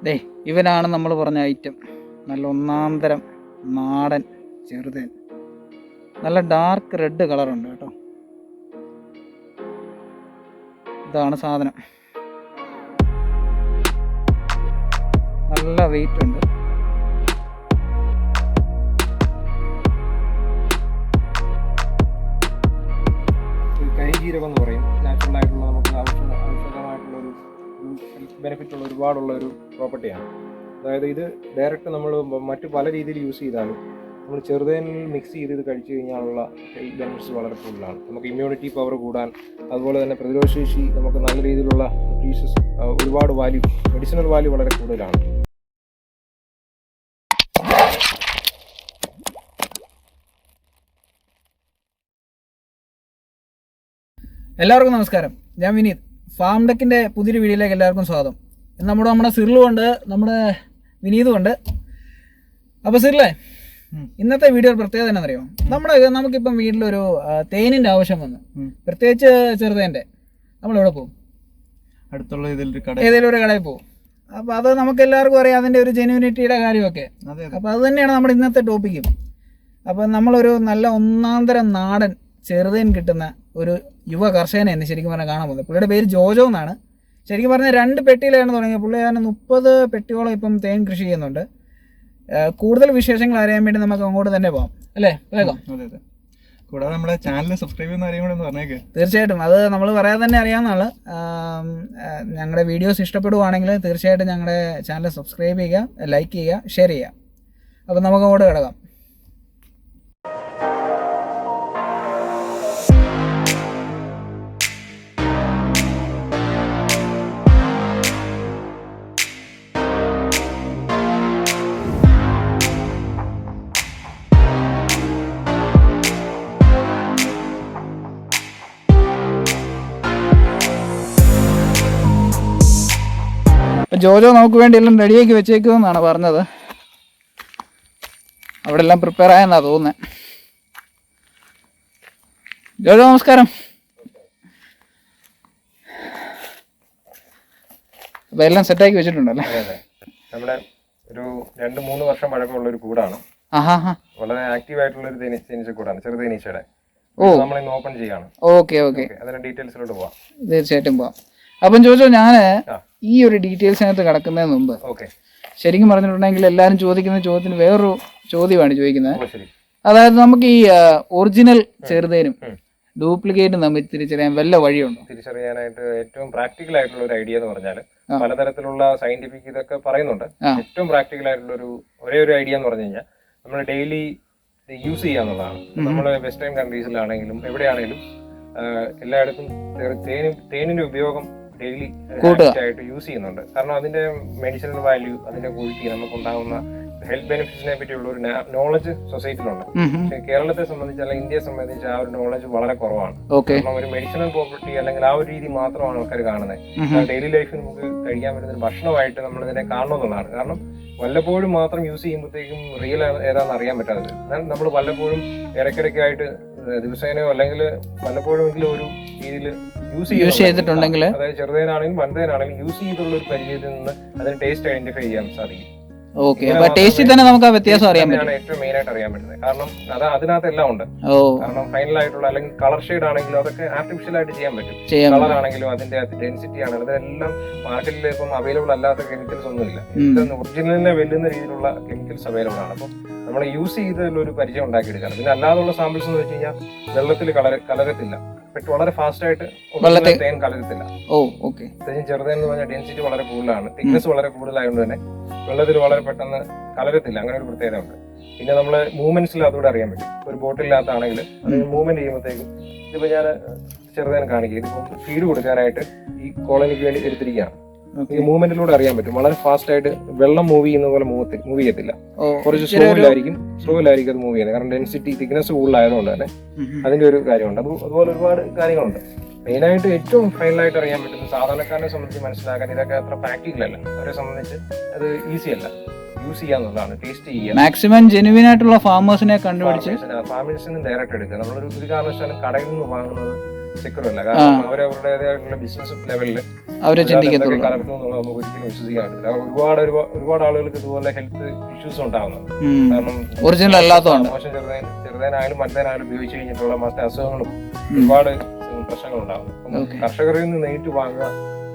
ദേ ഇവനാണ് നമ്മൾ പറഞ്ഞ ഐറ്റം. നല്ല ഒന്നാന്തരം നാടൻ ചെറുതേൻ. നല്ല ഡാർക്ക് റെഡ് കളറുണ്ട് കേട്ടോ. ഇതാണ് സാധനം. നല്ല വെയിറ്റ് ഉണ്ട്. കരിഞ്ജീരകം എന്ന് പറയും. നാച്ചുറൽ ആയിട്ടുള്ള നമുക്ക് ഔഷധമായിട്ടുള്ള ഒരു ബെനിഫിറ്റ് ഉള്ള ഒരുപാടുള്ള ഒരു പ്രോപ്പർട്ടിയാണ്. അതായത് ഇത് ഡയറക്റ്റ് നമ്മൾ മറ്റു പല രീതിയിൽ യൂസ് ചെയ്താലും നമ്മൾ ചെറുതേനിൽ മിക്സ് ചെയ്ത് ഇത് കഴിച്ചു കഴിഞ്ഞാലുള്ള ഹെൽത്ത് ബെനിഫിറ്റ്സ് വളരെ കൂടുതലാണ്. നമുക്ക് ഇമ്മ്യൂണിറ്റി പവർ കൂടാൻ, അതുപോലെ തന്നെ പ്രതിരോധശേഷി, നമുക്ക് നല്ല രീതിയിലുള്ള ന്യൂട്രീഷ്യസ് ഒരുപാട് വാല്യൂ, മെഡിസിനൽ വാല്യൂ വളരെ കൂടുതലാണ്. എല്ലാവർക്കും നമസ്കാരം. ഞാൻ വിനീത്. ഫാം ടെക്കിൻ്റെ പുതിയൊരു വീഡിയോയിലേക്ക് എല്ലാവർക്കും സ്വാഗതം. നമ്മുടെ സിറിലും ഉണ്ട്, നമ്മുടെ വിനീതും ഉണ്ട്. അപ്പോൾ സിറിലെ ഇന്നത്തെ വീഡിയോ പ്രത്യേകത എന്നറിയോ? നമുക്കിപ്പം വീട്ടിലൊരു തേനിൻ്റെ ആവശ്യം വന്നു, പ്രത്യേകിച്ച് ചെറുതേൻ്റെ. നമ്മളെവിടെ പോകും? അടുത്തുള്ള ഏതെങ്കിലും ഒരു കടയിൽ പോകും. അപ്പോൾ അത് നമുക്ക് എല്ലാവർക്കും അറിയാം, അതിൻ്റെ ഒരു ജെന്യൂനിറ്റിയുടെ കാര്യമൊക്കെ. അപ്പോൾ അത് തന്നെയാണ് നമ്മുടെ ഇന്നത്തെ ടോപ്പിക്കും. അപ്പോൾ നമ്മളൊരു നല്ല ഒന്നാന്തരം നാടൻ ചെറുതേൻ കിട്ടുന്ന ഒരു യുവ കർഷകനെ എന്ന് ശരിക്കും പറഞ്ഞാൽ കാണാൻ പോകുന്നത്. പുള്ളിയുടെ പേര് ജോജോ എന്നാണ്. ശരിക്കും പറഞ്ഞാൽ 2 പെട്ടിയിലാണ് തുടങ്ങിയത്. പുള്ളി 30 പെട്ടിയോളം ഇപ്പം തേൻ കൃഷി ചെയ്യുന്നുണ്ട്. കൂടുതൽ വിശേഷങ്ങൾ അറിയാൻ വേണ്ടി നമുക്ക് അങ്ങോട്ട് തന്നെ പോകാം, അല്ലേ? വേഗം. അതെ. കൂടാതെ നമ്മുടെ ചാനൽ സബ്സ്ക്രൈബ് ചെയ്യുന്ന കാര്യം കൂടെ ഒന്ന് പറഞ്ഞേക്ക്. തീർച്ചയായിട്ടും അത് നമ്മൾ പറയാതെ തന്നെ അറിയാവുന്നതാണ്. ഞങ്ങളുടെ വീഡിയോസ് ഇഷ്ടപ്പെടുവാണെങ്കിൽ തീർച്ചയായിട്ടും ഞങ്ങളുടെ ചാനൽ സബ്സ്ക്രൈബ് ചെയ്യുക, ലൈക്ക് ചെയ്യുക, ഷെയർ ചെയ്യുക. അപ്പം നമുക്ക് അങ്ങോട്ട് കിടക്കാം. ജോജോ നമുക്ക് വേണ്ടി എല്ലാം റെഡിയാക്കി വെച്ചേക്കുമെന്നാണ് പറഞ്ഞത്. അവിടെ എല്ലാം പ്രിപ്പയർ ആയെന്നാണ് തോന്നുന്നത്. ജോജോ നമസ്കാരം. അപ്പം എല്ലാം സെറ്റാക്കി വെച്ചിട്ടുണ്ടല്ലേ? നമ്മുടെ ഒരു 2-3 വർഷം പഴക്കമുള്ള ഒരു കൂടാണ്. വളരെ ആക്റ്റീവ് ആയിട്ടുള്ള ഒരു തേനീച്ച കൂടാണ്, ചെറു തേനീച്ചയുടെ. നമ്മൾ ഇന്ന് ഓപ്പൺ ചെയ്യാണ്. ഓക്കെ. അതിന്റെ ഡീറ്റെയിൽസിലോട്ട് പോവാം. തീർച്ചയായിട്ടും പോവാം. അപ്പം ജോജോ, ഞാൻ ഈ ഒരു ഡീറ്റെയിൽസിനകത്ത് കിടക്കുന്നതിന് മുമ്പ് ശരിക്കും പറഞ്ഞിട്ടുണ്ടെങ്കിൽ എല്ലാവരും ചോദിക്കുന്ന ചോദ്യത്തിന് വേറൊരു ചോദ്യമാണ് ചോദിക്കുന്നത്. അതായത് നമുക്ക് ഈ ഒറിജിനൽ ചെറുതേനും ഡ്യൂപ്ലിക്കേറ്റും തമ്മിൽ തിരിച്ചറിയാൻ വല്ല വഴിയുണ്ടോ? തിരിച്ചറിയാനായിട്ട് ഏറ്റവും പ്രാക്ടിക്കൽ ആയിട്ടുള്ള ഒരു ഐഡിയ എന്ന് പറഞ്ഞാൽ, പലതരത്തിലുള്ള സയന്റിഫിക് ഇതൊക്കെ പറയുന്നുണ്ട്. ഏറ്റവും പ്രാക്ടിക്കൽ ആയിട്ടുള്ള ഒരേ ഒരു ഐഡിയ എന്ന് പറഞ്ഞു കഴിഞ്ഞാൽ, നമ്മൾ ഡെയിലി യൂസ് ചെയ്യാന്നുള്ളതാണ്. നമ്മൾ വെസ്റ്റേൺ കൺട്രീസിലാണെങ്കിലും എവിടെയാണെങ്കിലും എല്ലായിടത്തും തേനിന്റെ ഉപയോഗം ഡെയിലി ആയിട്ട് യൂസ് ചെയ്യുന്നുണ്ട്. കാരണം അതിന്റെ മെഡിസിനൽ വാല്യൂ, അതിന്റെ ക്വാളിറ്റി, നമുക്കുണ്ടാകുന്ന ഹെൽത്ത് ബെനിഫിറ്റ്സിനെ പറ്റിയുള്ള ഒരു നോളജ് സൊസൈറ്റിയിലുണ്ട്. പക്ഷെ കേരളത്തെ സംബന്ധിച്ച് അല്ലെങ്കിൽ ഇന്ത്യയെ സംബന്ധിച്ച് ആ ഒരു നോളജ് വളരെ കുറവാണ്. കാരണം ഒരു മെഡിസിനൽ പ്രോപ്പർട്ടി അല്ലെങ്കിൽ ആ ഒരു രീതി മാത്രമാണ് ആൾക്കാർ കാണുന്നത്. ഡെയിലി ലൈഫിൽ നമുക്ക് കഴിക്കാൻ പറ്റുന്ന ഒരു ഭക്ഷണമായിട്ട് നമ്മൾ ഇതിനെ കാണണമെന്നുള്ളതാണ്. കാരണം വല്ലപ്പോഴും മാത്രം യൂസ് ചെയ്യുമ്പോഴത്തേക്കും റിയൽ ഏതാണെന്ന് അറിയാൻ പറ്റാത്തത്. നമ്മൾ വല്ലപ്പോഴും ഇടയ്ക്കിടയ്ക്കായിട്ട് ദിവസേനയോ അല്ലെങ്കിൽ വല്ലപ്പോഴും എങ്കിലും ഒരു രീതിയിൽ യൂസ് ചെയ്തിട്ടുണ്ടെങ്കിൽ, അതായത് ചെറുതേനാണെങ്കിലും വൻതേനാണെങ്കിലും യൂസ് ചെയ്തിട്ടുള്ള ഒരു പരിചയത്തിൽ നിന്ന് അതിന് ടേസ്റ്റ് ഐഡന്റിഫൈ ചെയ്യാൻ സാധിക്കും. ടേസ്റ്റിൽ തന്നെ നമുക്ക് ആ വ്യത്യാസം അറിയാൻ പറ്റും. ഏറ്റവും മെയിൻ ആയിട്ട് അറിയാൻ പറ്റുന്നത്. കാരണം അതിനകത്ത് എല്ലാം ഉണ്ട്. കാരണം ഫൈനൽ ആയിട്ടുള്ള അല്ലെങ്കിൽ കളർ ഷെയ്ഡ് ആണെങ്കിലും അതൊക്കെ ആർട്ടിഫിഷ്യൽ ആയിട്ട് ചെയ്യാൻ പറ്റും. കളർ ആണെങ്കിലും അതിന്റെ ഡെൻസിറ്റി ആണെങ്കിലും അതെല്ലാം മാർക്കറ്റിൽ ഇപ്പം അവൈലബിൾ അല്ലാത്ത കെമിക്കൽസ് ഒന്നുമില്ല. ഒറിജിനലിനെ വെല്ലുന്ന രീതിയിലുള്ള കെമിക്കൽസ് അവൈലബിൾ ആണ്. അപ്പം നമ്മൾ യൂസ് ചെയ്തതിലൊരു പരിചയം ഉണ്ടാക്കിയെടുക്കണം. പിന്നെ അല്ലാതുള്ള സാമ്പിൾസ് എന്ന് വെച്ച് കഴിഞ്ഞാൽ വെള്ളത്തിൽ കലരത്തില്ല, വളരെ ഫാസ്റ്റ് ആയിട്ട് തേൻ കലരത്തില്ല. ചെറുതേൻ എന്ന് പറഞ്ഞാൽ ഡെൻസിറ്റി വളരെ കൂടുതലാണ്, തിക്നെസ് വളരെ കൂടുതലായതുകൊണ്ട് തന്നെ വെള്ളത്തിൽ വളരെ പെട്ടെന്ന് കലരത്തില്ല. അങ്ങനെ ഒരു പ്രത്യേകത ഉണ്ട്. പിന്നെ നമ്മള് മൂവ്മെന്റ്സിൽ അതുകൂടെ അറിയാൻ പറ്റും. ഒരു ബോട്ടിലിനകത്താണെങ്കിൽ അത് മൂവ്മെന്റ് ചെയ്യുമ്പോഴത്തേക്കും, ഇതിപ്പോ ഞാൻ ചെറുതേൻ കാണിക്കുക, ഇതിപ്പം ഫീഡ് കൊടുക്കാനായിട്ട് ഈ കോളനിക്ക് വേണ്ടി എടുത്തിരിക്കുകയാണ്. ഈ മൂവ്മെന്റിലൂടെ അറിയാൻ പറ്റും. വളരെ ഫാസ്റ്റ് ആയിട്ട് വെള്ളം മൂവ് ചെയ്യുന്ന പോലെ മൂവ് ചെയ്യത്തില്ല. കുറച്ച് സ്ലോയിലായിരിക്കും അത് മൂവ് ചെയ്യുന്നത്. കാരണം ഡെൻസിറ്റി തിക്നെസ് കൂടുതലായതുകൊണ്ട് തന്നെ അതിന്റെ ഒരു കാര്യമുണ്ട്. അതുപോലെ ഒരുപാട് കാര്യങ്ങളുണ്ട്. മെയിനായിട്ട് ഏറ്റവും ഫൈനലായിട്ട് അറിയാൻ പറ്റുന്ന സാധാരണക്കാരനെ സംബന്ധിച്ച് മനസ്സിലാക്കാൻ ഇതൊക്കെ അത്ര പ്രാക്ടിക്കൽ അല്ല. അവരെ സംബന്ധിച്ച് അത് ഈസി അല്ല. യൂസ് ചെയ്യാന്നുള്ളതാണ്, ടേസ്റ്റ് ചെയ്യുക. മാക്സിമം ജെനുവിൻ ആയിട്ടുള്ള ഫാമേഴ്സിനെ കണ്ടുപിടിച്ച് ഫാമേഴ്സിന് ഡയറക്റ്റ് എടുക്കുക. നമ്മളൊരു കാരണവശാലും കടയിൽ നിന്ന് വാങ്ങുന്നത് സെക്യൂർ അല്ല. കാരണം അവരവരുടേതായിട്ടുള്ള ബിസിനസ് ലെവലിൽ അവരെ ചിന്തിക്കത്തുള്ളൂ. കലർത്തും എന്നുള്ളത് നമുക്ക് ഒരിക്കലും വിശ്വസിക്കാൻ പറ്റില്ല. ഒരുപാട് ആളുകൾക്ക് ഇതുപോലെ ഹെൽത്ത് ഇഷ്യൂസ് ഉണ്ടാകുന്നുണ്ട്. കാരണം ഒറിജിനൽ അല്ലാത്തതുകൊണ്ട് മോശം ചെറുതേനായാലും മറ്റേനായാലും ഉപയോഗിച്ച് കഴിഞ്ഞിട്ടുള്ള മറ്റ് അസുഖങ്ങളും ഒരുപാട് പ്രശ്നങ്ങളുണ്ടാകും. കർഷകരിൽ നിന്ന് നേരിട്ട് വാങ്ങുക,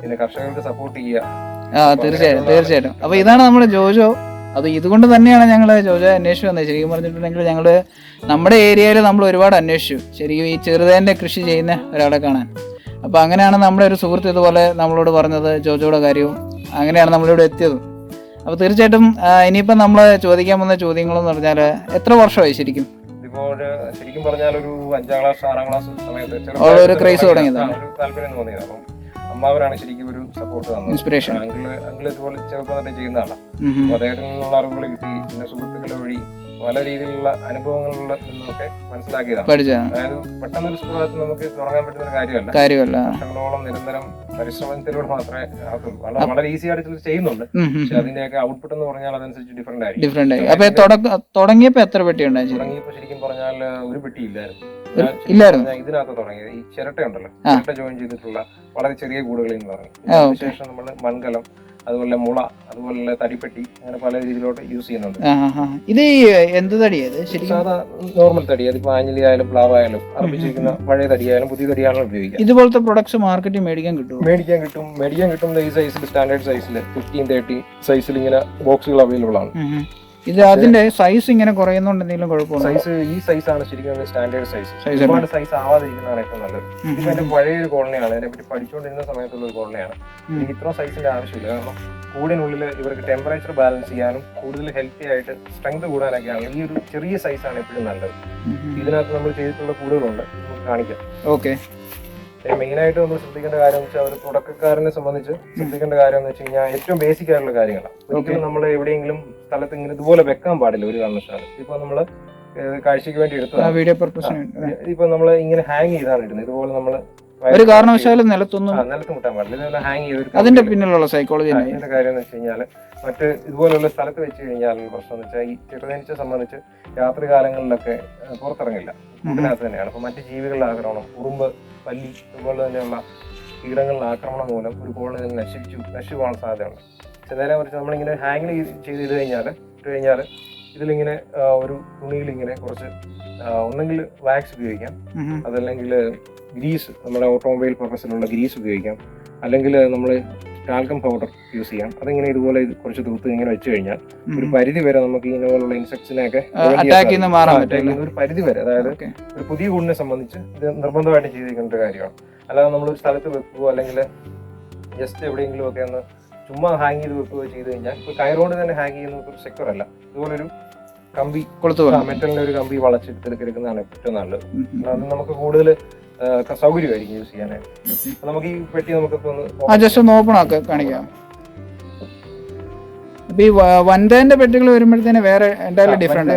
പിന്നെ കർഷകർക്ക് സപ്പോർട്ട് ചെയ്യുക. തീർച്ചയായിട്ടും. അപ്പൊ ഇതാണ് നമ്മുടെ ജോജോ. അത് ഇതുകൊണ്ട് തന്നെയാണ് ഞങ്ങൾ ജോജോ അന്വേഷിച്ചു വന്നത്. ശരിക്കും പറഞ്ഞിട്ടുണ്ടെങ്കിൽ ഞങ്ങൾ നമ്മുടെ ഏരിയയിൽ നമ്മൾ ഒരുപാട് അന്വേഷിച്ചു ശരിക്കും ഈ ചെറുതേൻ്റെ കൃഷി ചെയ്യുന്ന ഒരാളെ കാണാൻ. അപ്പോൾ അങ്ങനെയാണ് നമ്മുടെ ഒരു സുഹൃത്ത് ഇതുപോലെ നമ്മളോട് പറഞ്ഞത് ജോജോയുടെ കാര്യവും. അങ്ങനെയാണ് നമ്മളിവിടെ എത്തിയത്. അപ്പോൾ തീർച്ചയായിട്ടും ഇനിയിപ്പം നമ്മൾ ചോദിക്കാൻ പോകുന്ന ചോദ്യങ്ങളെന്ന് പറഞ്ഞാൽ എത്ര വർഷമായി ശരിക്കും? ഇപ്പോൾ ശരിക്കും പറഞ്ഞാൽ ഒരു 5ാം ക്ലാസ് 6ാം ക്ലാസ് സമയത്ത് ഒരു ക്രൈസ് തുടങ്ങിയതാണ്, ഒരു താല്പര്യം തോന്നിയത്. അപ്പം അമ്മാവരാണ് ശരിക്കും ഒരു സപ്പോർട്ട് തന്നത്, ഇൻസ്പിറേഷൻ. അങ്കിള് ഇതുപോലെ ചെറുപ്പം തന്നെ ചെയ്യുന്നതാണ്. അപ്പോൾ അദ്ദേഹത്തിൽ നിന്നുള്ള അറിവുകൾ കിട്ടി. പിന്നെ സുഹൃത്തുക്കളുടെ വഴി പല രീതിയിലുള്ള അനുഭവങ്ങളിൽ നിന്നൊക്കെ മനസ്സിലാക്കിയതാണ്. അതായത് പെട്ടെന്നൊരു സുപ്രഭാതത്തിൽ നമുക്ക് തുടങ്ങാൻ പറ്റുന്ന ഒരു കാര്യമല്ല. വർഷങ്ങളോളം നിരന്തരം പരിശ്രമത്തിലൂടെ മാത്രമേ ആക്കുള്ളൂ. വളരെ ഈസി ആയിട്ട് ചെയ്യുന്നുണ്ട്, പക്ഷെ അതിന്റെയൊക്കെ ഔട്ട്പുട്ട് എന്ന് പറഞ്ഞാൽ അതനുസരിച്ച് ഡിഫറെന്റ് ആയിരിക്കും. അപ്പൊ തുടങ്ങിയപ്പോ എത്ര പെട്ടി ഉണ്ടായി? തുടങ്ങിയപ്പോ ശരിക്കും പറഞ്ഞാൽ ഒരു പെട്ടി ഇല്ലായിരുന്നു. ഇതിനകത്ത് തുടങ്ങിയത് ഈ ചിരട്ടയുണ്ടല്ലോ, ചിരട്ട ജോയിൻ ചെയ്തിട്ടുള്ള വളരെ ചെറിയ കൂടുകളിൽ നിന്ന് തുടങ്ങി. അതിനുശേഷം നമ്മൾ മൺകലം, അതുപോലെ മുള, അതുപോലെ തടിപ്പെട്ടി, അങ്ങനെ പല രീതിയിലോട്ട് യൂസ് ചെയ്യുന്നുണ്ട്. ഇത് എന്ത് തടിയത്? സാധാ നോർമൽ തടി, അതിപ്പോ ആഞ്ഞിലി ആയാലും പ്ലാവ് ആയാലും അർപ്പിച്ചിരിക്കുന്ന പഴയ തടിയായാലും പുതിയ തടിയാണെങ്കിലും ഉപയോഗിക്കാം. ഇതുപോലത്തെ പ്രൊഡക്ട്സ് മാർക്കറ്റിൽ മേടിക്കാൻ കിട്ടും. മേടിക്കാൻ കിട്ടും. ഈ സൈസിൽ, സ്റ്റാൻഡേർഡ് സൈസിൽ 15-30 സൈസിൽ ഇങ്ങനെ ബോക്സുകൾ അവൈലബിൾ ആണ്. ഇത് അതിന്റെ സൈസ് ഇങ്ങനെ കുറയുന്നോണ്ട് എന്തെങ്കിലും കുഴപ്പമില്ല? സൈസ് ഈ സൈസാണ് ശരിക്കും സ്റ്റാൻഡേർഡ് സൈസ്. ഒരുപാട് സൈസ് ആവാതിരിക്കുന്നതാണ് ഏറ്റവും നല്ലത്. ഇപ്പൊ എന്റെ പഴയൊരു കോളനിയാണ്, അതിനെപ്പറ്റി പഠിച്ചുകൊണ്ടിരുന്ന സമയത്തുള്ള ഒരു കോളനിയാണ്. എനിക്ക് ഇത്ര സൈസിന്റെ ആവശ്യമില്ല. കാരണം കൂടിനുള്ളിൽ ഇവർക്ക് ടെമ്പറേച്ചർ ബാലൻസ് ചെയ്യാനും കൂടുതൽ ഹെൽത്തി ആയിട്ട് സ്ട്രെങ്ത് കൂടാനൊക്കെയാണ് ഈ ഒരു ചെറിയ സൈസാണ് എപ്പോഴും നല്ലത്. ഇതിനകത്ത് നമ്മൾ ചെയ്തിട്ടുള്ള കൂടുകളുണ്ട്, നമുക്ക് കാണിക്കാം. ഓക്കെ. മെയിനായിട്ട് നമ്മൾ ശ്രദ്ധിക്കേണ്ട കാര്യം എന്ന് വെച്ചാൽ, ഒരു തുടക്കക്കാരനെ സംബന്ധിച്ച് ശ്രദ്ധിക്കേണ്ട കാര്യം എന്ന് വെച്ച് കഴിഞ്ഞാൽ ഏറ്റവും ബേസിക് ആയിട്ടുള്ള കാര്യങ്ങളാണ്. ഒരിക്കലും നമ്മൾ എവിടെയെങ്കിലും സ്ഥലത്ത് ഇങ്ങനെ ഇതുപോലെ വെക്കാൻ പാടില്ല ഒരു കാരണവശാലും. ഇപ്പൊ നമ്മള് കാഴ്ചക്ക് വേണ്ടി എടുത്തതാണ്. ഇപ്പൊ നമ്മള് ഇങ്ങനെ ഹാങ് ചെയ്താണ് ഇടുന്നത്. ഇതുപോലെ നമ്മള് ഒരു കാരണവശാലും നിലത്ത് മുട്ടാൻ പാടില്ല. ഇതുപോലെ ഹാങ് ചെയ്ത് അതിന്റെ പിന്നിലുള്ള സൈക്കോളജി അതിന്റെ കാര്യം എന്ന് വെച്ച് കഴിഞ്ഞാല്, മറ്റ് ഇതുപോലുള്ള സ്ഥലത്ത് വെച്ച് കഴിഞ്ഞാൽ പ്രശ്നം എന്ന് വെച്ചാൽ ഈ ചെറുതേനീച്ചയെ സംബന്ധിച്ച് രാത്രി കാലങ്ങളിലൊക്കെ പുറത്തിറങ്ങില്ല, ഇതിനകത്ത് തന്നെയാണ്. അപ്പൊ മറ്റ് ജീവികളുടെ ആക്രമണം, ഉറുമ്പ്, പല്ലി, അതുപോലെ തന്നെയുള്ള കീടങ്ങളുടെ ആക്രമണം മൂലം ഒരു കോളനി നശിച്ചു പോകാൻ സാധ്യതയുണ്ട്. പക്ഷെ നേരെ മറിച്ച് നമ്മളിങ്ങനെ ഹാങ് ചെയ്ത് കഴിഞ്ഞാൽ ഇതിലിങ്ങനെ ഒരു തുണിയിലിങ്ങനെ കുറച്ച് ഒന്നെങ്കിൽ വാക്സ് ഉപയോഗിക്കാം, അതല്ലെങ്കിൽ ഗ്രീസ്, നമ്മുടെ ഓട്ടോമൊബൈൽ പർപ്പസിലുള്ള ഗ്രീസ് ഉപയോഗിക്കാം, അല്ലെങ്കിൽ നമ്മൾ ടാൽക്കം പൗഡർ യൂസ് ചെയ്യാം. അതിങ്ങനെ ഇതുപോലെ കുറച്ച് തൂത്ത് ഇങ്ങനെ വെച്ച് കഴിഞ്ഞാൽ ഒരു പരിധി വരെ നമുക്ക് ഇതുപോലുള്ള ഇൻസെക്ട്സിനെയൊക്കെ ഒരു പരിധി വരെ, അതായത് ഒരു പുതിയ കൂടിനെ സംബന്ധിച്ച് ഇത് നിർബന്ധമായിട്ട് ചെയ്തിരിക്കേണ്ട കാര്യമാണ്. അല്ലാതെ നമ്മളൊരു സ്ഥലത്ത് വെക്കുകയോ അല്ലെങ്കിൽ ജസ്റ്റ് എവിടെയെങ്കിലും ഒക്കെ ഒന്ന് ചുമ്മാ ഹാങ് ചെയ്ത് വെക്കുകയോ ചെയ്ത് കഴിഞ്ഞാൽ, ഇപ്പൊ കയറുകൊണ്ട് തന്നെ ഹാങ് ചെയ്യുന്ന ഒരു സെക്യൂർ അല്ല. ഇതുപോലൊരു കമ്പി, മെറ്റലിന്റെ ഒരു കമ്പി വളച്ചെടുക്കുന്നതാണ് ഏറ്റവും നല്ലത്. അത് നമുക്ക് കൂടുതൽ സൗകര്യമായിരിക്കും യൂസ് ചെയ്യാനായിട്ട്. നമുക്ക് ഈ പെട്ടി നമുക്ക് ഓപ്പൺ ആക്കി കാണിക്കാം. ഈ വൻതേന്റെ പെട്ടികൾ വരുമ്പോഴത്തേന് വേറെ എൻ്റയർലി ഡിഫറെന്റ്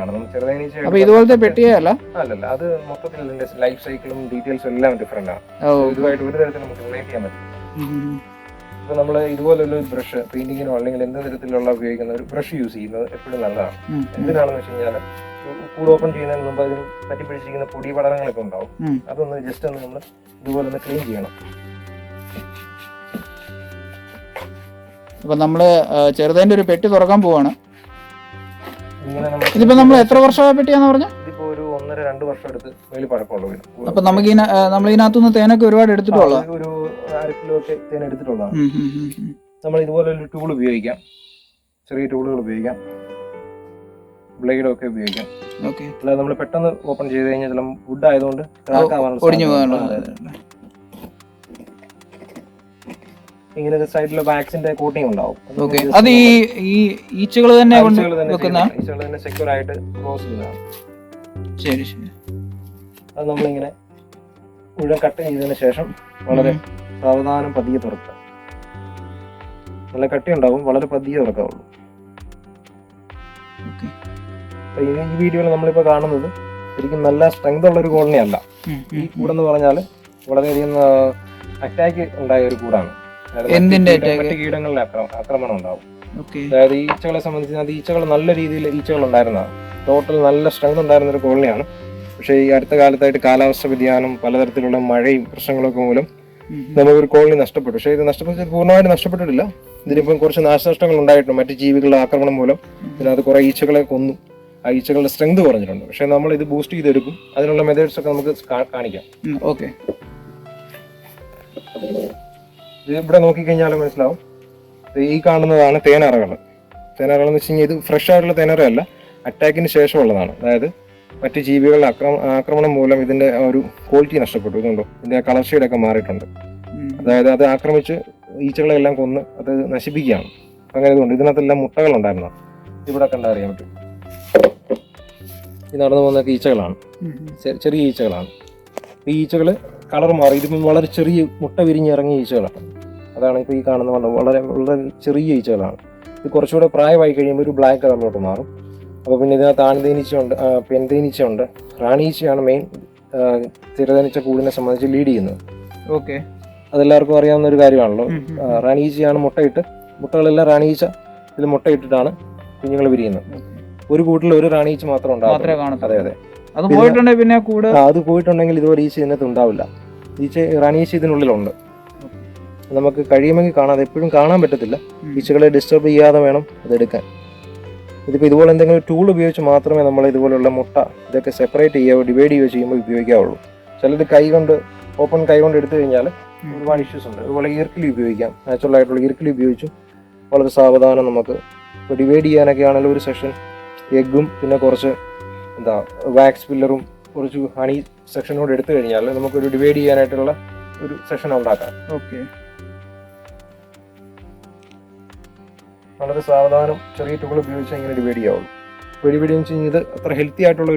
ആണ്. ചെറുതേനീച്ച അപ്പൊ ഇതുപോലത്തെ പെട്ടിയല്ല, അല്ലല്ല, അത് മൊത്തത്തിൽ ഇതിന്റെ ലൈഫ് സൈക്കിളും ഡീറ്റെയിൽസും എല്ലാം ഡിഫറെന്റ് ആണ്. ഇതുമായിട്ട് ഒരു തരത്തിൽ നമുക്ക് റിലേറ്റ് ചെയ്യാൻ പറ്റും. ഇപ്പൊ നമ്മൾ ഇതുപോലുള്ള ഒരു ബ്രഷ്, പെയിന്റിങ്ങിനോ അല്ലെങ്കിൽ എന്ത് തരത്തിലുള്ള ഉപയോഗിക്കുന്ന ഒരു ബ്രഷ് യൂസ് ചെയ്യുന്നത് എപ്പോഴും നല്ലതാണ്. എന്തിനാണെന്ന് വെച്ച് കഴിഞ്ഞാൽ, കൂട് ഓപ്പൺ ചെയ്യുന്നതിന് മുമ്പ് അതിന് പറ്റിപ്പിടിച്ചിരിക്കുന്ന പൊടി പടലങ്ങളൊക്കെ ഉണ്ടാവും. അതൊന്ന് ജസ്റ്റ് ഒന്ന് നമ്മൾ ഇതുപോലെ ഒന്ന് ക്ലീൻ ചെയ്യണം. അപ്പൊ നമ്മള് ചെറുതേന്റെ ഒരു പെട്ടി തുറക്കാൻ പോവാണ്. ഇതിപ്പോ നമ്മൾ എത്ര വർഷമായ പെട്ടിയാന്ന് പറഞ്ഞ? ഇതിപ്പോ ഒരു 1-2 വർഷം എടുത്ത് വലിയ പഴക്കമുള്ള വീട്. അപ്പൊ നമുക്ക് നമ്മൾ ഇതിനകത്തുനിന്ന് തേനൊക്കെ ഒരുപാട് എടുത്തിട്ടുള്ള ഒരു 1/2 കിലോ ഒക്കെ തേൻ എടുത്തിട്ടുള്ളതാണ്. നമ്മൾ ഇതുപോലെ ഒരു ടൂൾ ഉപയോഗിക്കാം, ചെറിയ ടൂളുകൾ ഉപയോഗിക്കാം, ബ്ലേഡൊക്കെ ഉപയോഗിക്കാം. അല്ലാതെ നമ്മൾ പെട്ടെന്ന് ഓപ്പൺ ചെയ്ത് കഴിഞ്ഞാൽ ചില വുഡ് ആയതുകൊണ്ട് ഒടിഞ്ഞു പോകാനുള്ള ഇങ്ങനെ സൈഡിലെ വാക്സിന്റെ കോട്ടിംഗ് ഉണ്ടാവും. അത് ഈ ഈച്ചകൾ തന്നെ സെക്യൂർ ആയിട്ട് ക്ലോസ് ചെയ്യുന്നതാണ്. ശരി ശരി. അത് നമ്മളിങ്ങനെ മുഴുവൻ കട്ട് ചെയ്തതിന് ശേഷം വളരെ സാവധാനം പതിയെ തുറക്കുക. നല്ല കട്ടി ഉണ്ടാവും, വളരെ പതിയെ തുറക്കാവുള്ളൂ. ഈ വീഡിയോയിൽ നമ്മളിപ്പോ കാണുന്നത് ശരിക്കും നല്ല സ്ട്രെങ്ത് ഉള്ള ഒരു കോളനി അല്ല. ഈ കൂടെന്ന് പറഞ്ഞാൽ വളരെയധികം അറ്റാക്ക് ഉണ്ടായ ഒരു കൂടാണ്. മറ്റ് കീടങ്ങളുടെ ആക്രമണം ഉണ്ടാവും. അതായത് ഈച്ചകളെ സംബന്ധിച്ച് ഈച്ചകൾ നല്ല രീതിയിൽ ഈച്ചകൾ ഉണ്ടായിരുന്നതാണ്. ടോട്ടൽ നല്ല സ്ട്രെങ്ത് ഉണ്ടായിരുന്ന ഒരു കോളനിയാണ്. പക്ഷേ ഈ അടുത്ത കാലത്തായിട്ട് കാലാവസ്ഥ വ്യതിയാനം, പലതരത്തിലുള്ള മഴയും പ്രശ്നങ്ങളൊക്കെ മൂലം നമുക്കൊരു കോളനി നഷ്ടപ്പെട്ടു. പക്ഷേ ഇത് നഷ്ടപ്പെട്ടത് പൂർണ്ണമായിട്ട് നഷ്ടപ്പെട്ടിട്ടില്ല. ഇതിനിപ്പം കുറച്ച് നാശനഷ്ടങ്ങൾ ഉണ്ടായിട്ടുണ്ട്. മറ്റ് ജീവികളുടെ ആക്രമണം മൂലം ഇതിനകത്ത് കുറെ ഈച്ചകളെ കൊന്നു. ആ ഈച്ചകളുടെ സ്ട്രെങ്ത് കുറഞ്ഞിട്ടുണ്ട്. പക്ഷെ നമ്മൾ ഇത് ബൂസ്റ്റ് ചെയ്തെടുക്കും. അതിനുള്ള മെത്തേഡ്സ് ഒക്കെ നമുക്ക് കാണിക്കാം. ഓക്കെ, ഇത് ഇവിടെ നോക്കിക്കഴിഞ്ഞാൽ മനസ്സിലാവും. ഈ കാണുന്നതാണ് തേനറകൾ. തേനറകൾ എന്ന് വെച്ച് കഴിഞ്ഞാൽ ഇത് ഫ്രഷ് ആയിട്ടുള്ള തേനറയല്ല, അറ്റാക്കിന് ശേഷമുള്ളതാണ്. അതായത് മറ്റ് ജീവികളുടെ ആക്രമണം മൂലം ഇതിന്റെ ഒരു ക്വാളിറ്റി നഷ്ടപ്പെട്ടു. ഇതുണ്ടോ, ഇതിന്റെ കളർ ഷെയ്ഡൊക്കെ മാറിയിട്ടുണ്ട്. അതായത് അത് ആക്രമിച്ച് ഈച്ചകളെല്ലാം കൊന്ന് അത് നശിപ്പിക്കുകയാണ്. അങ്ങനെ ഇതുകൊണ്ട് ഇതിനകത്തെല്ലാം മുട്ടകൾ ഉണ്ടായിരുന്നു. ഇവിടെ കണ്ടാൽ അറിയാൻ പറ്റും. ഈ നടന്നു പോകുന്ന ഈച്ചകളാണ്, ചെറിയ ഈച്ചകളാണ്. ഈ ഈച്ചകൾ കളർ മാറി. ഇതിപ്പം വളരെ ചെറിയ മുട്ട വിരിഞ്ഞിറങ്ങിയ ഈച്ചകളാണ്. അതാണ് ഇപ്പോൾ ഈ കാണുന്ന വളരെ വളരെ ചെറിയ ഈച്ചകളാണ്. ഇത് കുറച്ചുകൂടെ പ്രായമായി കഴിയുമ്പോൾ ഒരു ബ്ലാക്ക് കളറിലോട്ട് മാറും. അപ്പോൾ പിന്നെ ഇതിനകത്ത് ആൺതേനീച്ചയുണ്ട്, പെൺതേനീച്ചയുണ്ട്. റാണീച്ചയാണ് മെയിൻ തിരതേനീച്ച കൂടിനെ സംബന്ധിച്ച് ലീഡ് ചെയ്യുന്നത്. ഓക്കെ, അതെല്ലാവർക്കും അറിയാവുന്ന ഒരു കാര്യമാണല്ലോ. റാണീച്ചയാണ് മുട്ടയിട്ട്, മുട്ടകളെല്ലാം റാണീച്ച ഇതിൽ മുട്ടയിട്ടിട്ടാണ് കുഞ്ഞുങ്ങൾ വിരിയുന്നത്. ഒരു കൂട്ടിൽ ഒരു റാണീച്ച മാത്രം ഉണ്ടാവും. അതെ അതെ, അത് പോയിട്ടുണ്ടെങ്കിൽ പിന്നെ കൂടെ അത് പോയിട്ടുണ്ടെങ്കിൽ ഇതുപോലെ ഈച്ച ഇതിനകത്ത് ഉണ്ടാവില്ല. റാണീച്ച ഇതിനുള്ളിലുണ്ട്. നമുക്ക് കഴിയുമെങ്കിൽ കാണാതെ എപ്പോഴും കാണാൻ പറ്റത്തില്ല. ഈച്ചകളെ ഡിസ്റ്റർബ് ചെയ്യാതെ വേണം അതെടുക്കാൻ. ഇതിപ്പോൾ ഇതുപോലെ എന്തെങ്കിലും ടൂൾ ഉപയോഗിച്ച് മാത്രമേ നമ്മൾ ഇതുപോലുള്ള മുട്ട ഇതൊക്കെ സെപ്പറേറ്റ് ചെയ്യുകയോ ഡിവൈഡ് ചെയ്യുകയോ ചെയ്യുമ്പോൾ ഉപയോഗിക്കാവുള്ളൂ. ചിലത് ഓപ്പൺ കൈ കൊണ്ട് എടുത്തു കഴിഞ്ഞാൽ ഒരുപാട് ഇഷ്യൂസ് ഉണ്ട്. അതുപോലെ ഈർക്കിലി ഉപയോഗിക്കാം. നാച്ചുറൽ ആയിട്ടുള്ള ഈർക്കിലി ഉപയോഗിച്ചും വളരെ സാവധാനം നമുക്ക് ഇപ്പോൾ ഡിവൈഡ് ചെയ്യാനൊക്കെ ആണെങ്കിലും ഒരു സെഷൻ എഗ്ഗും പിന്നെ കുറച്ച് വാക്സ് പില്ലറും കുറച്ച് ഹണി സെക്ഷനോട് എടുത്തു കഴിഞ്ഞാൽ നമുക്കൊരു ഡിവൈഡ് ചെയ്യാനായിട്ടുള്ള ഒരു സെഷൻ ഉണ്ടാക്കാം. ഓക്കെ, വളരെ സാവധാനം ചെറിയ ടൂൾ ഉപയോഗിച്ച് ഇങ്ങനെ ഡിവൈഡ് ചെയ്യാവുള്ളൂ. ഡിവൈഡ് എന്ന് വെച്ച് കഴിഞ്ഞാൽ ഇത് അത്ര ഹെൽത്തി ആയിട്ടുള്ള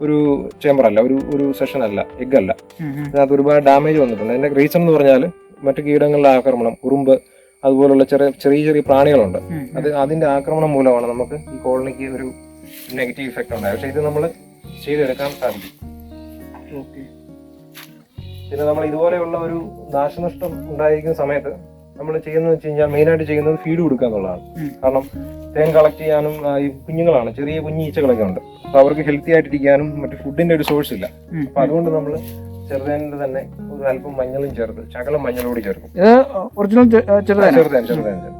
ഒരു ചേമ്പർ അല്ല, ഒരു സെഷൻ അല്ല, എഗ് അല്ല. ഇതിനകത്ത് ഒരുപാട് ഡാമേജ് വന്നിട്ടുണ്ട്. അതിന്റെ റീസൺ എന്ന് പറഞ്ഞാൽ മറ്റു കീടങ്ങളുടെ ആക്രമണം, ഉറുമ്പ്, അതുപോലുള്ള ചെറിയ പ്രാണികളുണ്ട്. അതിന്റെ ആക്രമണം മൂലമാണ് നമുക്ക് ഈ കോളനിക്ക് ഒരു നെഗറ്റീവ് ഇഫക്റ്റ് ഉണ്ടായത്. പക്ഷെ ഇത് നമ്മൾ ചെയ്തെടുക്കാൻ സാധിക്കും. പിന്നെ നമ്മൾ ഇതുപോലെയുള്ള ഒരു നാശനഷ്ടം ഉണ്ടായിരിക്കുന്ന സമയത്ത് നമ്മൾ ചെയ്യുന്നത് വെച്ച് കഴിഞ്ഞാൽ മെയിനായിട്ട് ചെയ്യുന്നത് ഫീഡ് കൊടുക്കുക എന്നുള്ളതാണ്. കാരണം തേൻ കളക്ട് ചെയ്യാനും ഈ കുഞ്ഞുങ്ങളാണ്, ചെറിയ കുഞ്ഞു ഈച്ചകളൊക്കെ ഉണ്ട്. അപ്പൊ അവർക്ക് ഹെൽത്തി ആയിട്ടിരിക്കാനും മറ്റു ഫുഡിന്റെ ഒരു സോഴ്സ് ഇല്ല. അപ്പൊ അതുകൊണ്ട് നമ്മൾ ചെറുതേനിൽ തന്നെ ഒരു അല്പം മഞ്ഞളും ചേർത്ത്, ശകലം മഞ്ഞളോട് ചേർക്കും.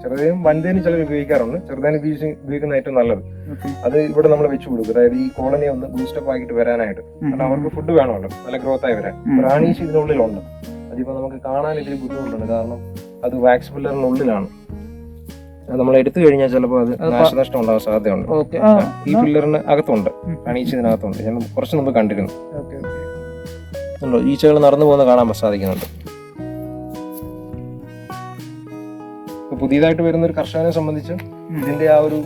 ചെറുതേനും വൻതേനും ചിലർ ഉപയോഗിക്കാറുണ്ട്. ചെറുതേൻ ഉപയോഗിക്കുന്ന ഏറ്റവും നല്ലത്. അത് ഇവിടെ നമ്മൾ വെച്ച് കൊടുക്കും. അതായത് ഈ കോളനി ഒന്ന് ബൂസ്റ്റപ്പ് ആക്കിയിട്ട് വരാനായിട്ട്. കാരണം അവർക്ക് ഫുഡ് വേണമല്ലോ, നല്ല ഗ്രോത്ത് ആയി വരാൻ. റാണീസ് ഇതിനുള്ളിലുണ്ട്. അതിപ്പോ നമുക്ക് കാണാൻ ഇതിൽ ബുദ്ധിമുട്ടുണ്ട്. കാരണം അത് വാക്സ് പില്ലറിനുള്ളിലാണ്. നമ്മൾ എടുത്തു കഴിഞ്ഞാൽ ചിലപ്പോൾ അത് നാശനഷ്ടം ഉണ്ടാകാൻ സാധ്യതയുണ്ട്. ഈ പില്ലറിന് അകത്തുണ്ട്, റാണീസ് ഇതിനകത്തുണ്ട്. ഞാൻ കുറച്ച് മുമ്പ് കണ്ടിരുന്നു. ഈച്ചകൾ നടന്നു പോകുന്ന കാണാൻ സാധിക്കുന്നുണ്ട്. പുതിയതായിട്ട് വരുന്ന ഒരു കർഷകനെ സംബന്ധിച്ച് ഇതിന്റെ ആ ഒരു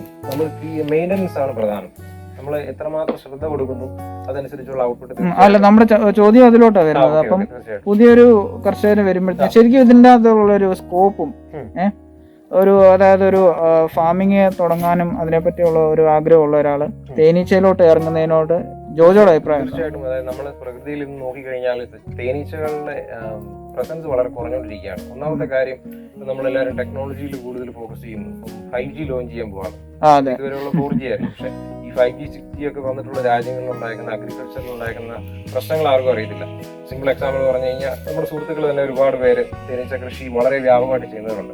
ഈ മെയിൻ്റനൻസ് ആണ് പ്രധാനം. നമ്മൾ എത്രമാത്രം ശ്രദ്ധ കൊടുക്കുന്നു അതനുസരിച്ചുള്ള ഔട്ട്പുട്ട്. അല്ല, നമ്മുടെ ചോദ്യം അതിലോട്ടാണ് വരുന്നത്. അപ്പം പുതിയൊരു കർഷകന് വരുമ്പോഴത്തേക്ക് ശരിക്കും ഇതിൻ്റെ അകത്തുള്ള ഒരു സ്കോപ്പും അതായത് ഒരു ഫാമിങ് തുടങ്ങാനും അതിനെപ്പറ്റിയുള്ള ഒരു ആഗ്രഹമുള്ള ഒരാള് തേനീച്ചയിലോട്ട് ഇറങ്ങുന്നതിനോട് ജോജോയുടെ അഭിപ്രായം? തീർച്ചയായിട്ടും. അതായത് നമ്മൾ പ്രകൃതിയിൽ നിന്ന് നോക്കിക്കഴിഞ്ഞാൽ തേനീച്ചകളുടെ പ്രസൻസ് വളരെ കുറഞ്ഞുകൊണ്ടിരിക്കുകയാണ്. ഒന്നാമത്തെ കാര്യം, നമ്മളെല്ലാവരും ടെക്നോളജിയിൽ കൂടുതൽ ഫോക്കസ് ചെയ്യുന്നു. 5G ലോഞ്ച് ചെയ്യാൻ പോവാണ്. ഇതുവരെയുള്ള 4G ആയിരുന്നു. പക്ഷെ ഈ 5G 6G ഒക്കെ വന്നിട്ടുള്ള രാജ്യങ്ങളിൽ ഉണ്ടാക്കുന്ന അഗ്രികൾച്ചറിൽ ഉണ്ടാക്കുന്ന പ്രശ്നങ്ങൾ ആർക്കും അറിയത്തില്ല. സിമ്പിൾ എക്സാമ്പിൾ പറഞ്ഞു കഴിഞ്ഞാൽ നമ്മുടെ സുഹൃത്തുക്കൾ തന്നെ ഒരുപാട് പേര് തേനീച്ച കൃഷി വളരെ വ്യാപകമായിട്ട് ചെയ്യുന്നവരുണ്ട്.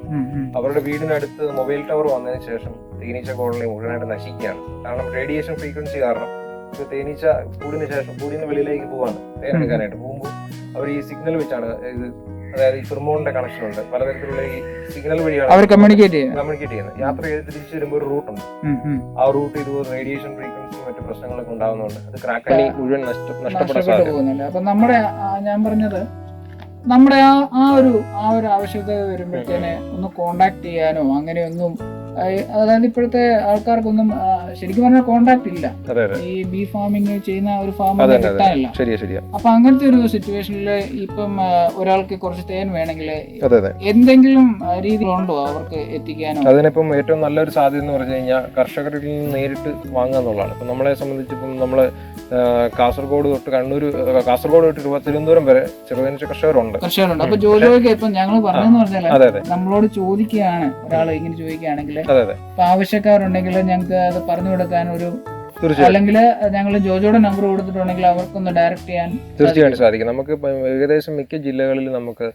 അവരുടെ വീടിനടുത്ത് മൊബൈൽ ടവർ വന്നതിന് ശേഷം തേനീച്ച കോളനി മുഴുവനായിട്ട് നശിക്കുകയാണ്. കാരണം റേഡിയേഷൻ ഫ്രീക്വൻസി കാരണം. ഇപ്പൊ തേനീച്ച കൂടിന് വെളിയിലേക്ക് പോവാണ് തേനെടുക്കാനായിട്ട്. പോകുമ്പോൾ അവർ ഈ സിഗ്നൽ വെച്ചാണ് ഇത്, അതായത് ഈ ഫിർമോണിന്റെ കണക്ഷൻ ഉണ്ട്. പലതരത്തിലുള്ള ഈ സിഗ്നൽ വഴിയാണ് അവർ കമ്മ്യൂണിക്കേറ്റ് ചെയ്യുന്നത്. യാത്ര ചെയ്ത് തിരിച്ചു വരുമ്പോൾ ഒരു റൂട്ടുണ്ട്. ആ റൂട്ട് ഇതുപോലെ റേഡിയേഷൻ ഫ്രീക്വൻസി മറ്റു പ്രശ്നങ്ങളൊക്കെ ഉണ്ടാകുന്നുണ്ട്. അത് ക്രാക്കലി മുഴുവൻ നഷ്ടപ്പെടാൻ സാധ്യത. അപ്പൊ നമ്മുടെ ഞാൻ പറഞ്ഞത് നമ്മുടെ ആ ഒരു ആവശ്യകത വരുമ്പോഴത്തേനെ ഒന്ന് കോണ്ടാക്ട് ചെയ്യാനോ അങ്ങനെയൊന്നും, അതായത് ഇപ്പോഴത്തെ ആൾക്കാർക്കൊന്നും ശരിക്കും പറഞ്ഞാൽ കോണ്ടാക്ട് ഇല്ല. ഈ ബീ ഫാമിങ് ചെയ്യുന്ന ഒരു ഫാമിനെ കിട്ടാനില്ല. അപ്പൊ അങ്ങനത്തെ ഒരു സിറ്റുവേഷനിൽ ഇപ്പം ഒരാൾക്ക് കുറച്ച് തേൻ വേണമെങ്കിൽ എന്തെങ്കിലും രീതിയിലുണ്ടോ അവർക്ക് എത്തിക്കാനോ? അതിനിപ്പം ഏറ്റവും നല്ലൊരു സാധ്യത എന്ന് പറഞ്ഞു കഴിഞ്ഞാൽ കർഷകരിൽ നിന്ന് നേരിട്ട് വാങ്ങുക എന്നുള്ളതാണ്. ഇപ്പം നമ്മളെ സംബന്ധിച്ചിപ്പം നമ്മള് കാസർഗോഡ് തൊട്ട് കണ്ണൂർ, കാസർഗോഡ് തൊട്ട് തിരുവനന്തപുരം വരെ ചെറുതേനീച്ച കർഷകരുണ്ട്. അപ്പൊ ജോജോയ്ക്ക് ഇപ്പം ഞങ്ങൾ പറഞ്ഞെന്ന് പറഞ്ഞാൽ നമ്മളോട് ചോദിക്കുകയാണ്, ഒരാൾ ഇങ്ങനെ ചോദിക്കുകയാണെങ്കിൽ ആവശ്യക്കാരുണ്ടെങ്കിൽ ഞങ്ങൾക്ക് അത് പറഞ്ഞു കൊടുക്കാൻ ഒരു അല്ലെങ്കിൽ ഞങ്ങൾ ജോജോയുടെ നമ്പർ കൊടുത്തിട്ടുണ്ടെങ്കിൽ അവർക്കൊന്ന് ഡയറക്റ്റ് ചെയ്യാൻ തീർച്ചയായിട്ടും സാധിക്കും. നമുക്ക് ഏകദേശം മിക്ക ജില്ലകളിൽ നമുക്ക്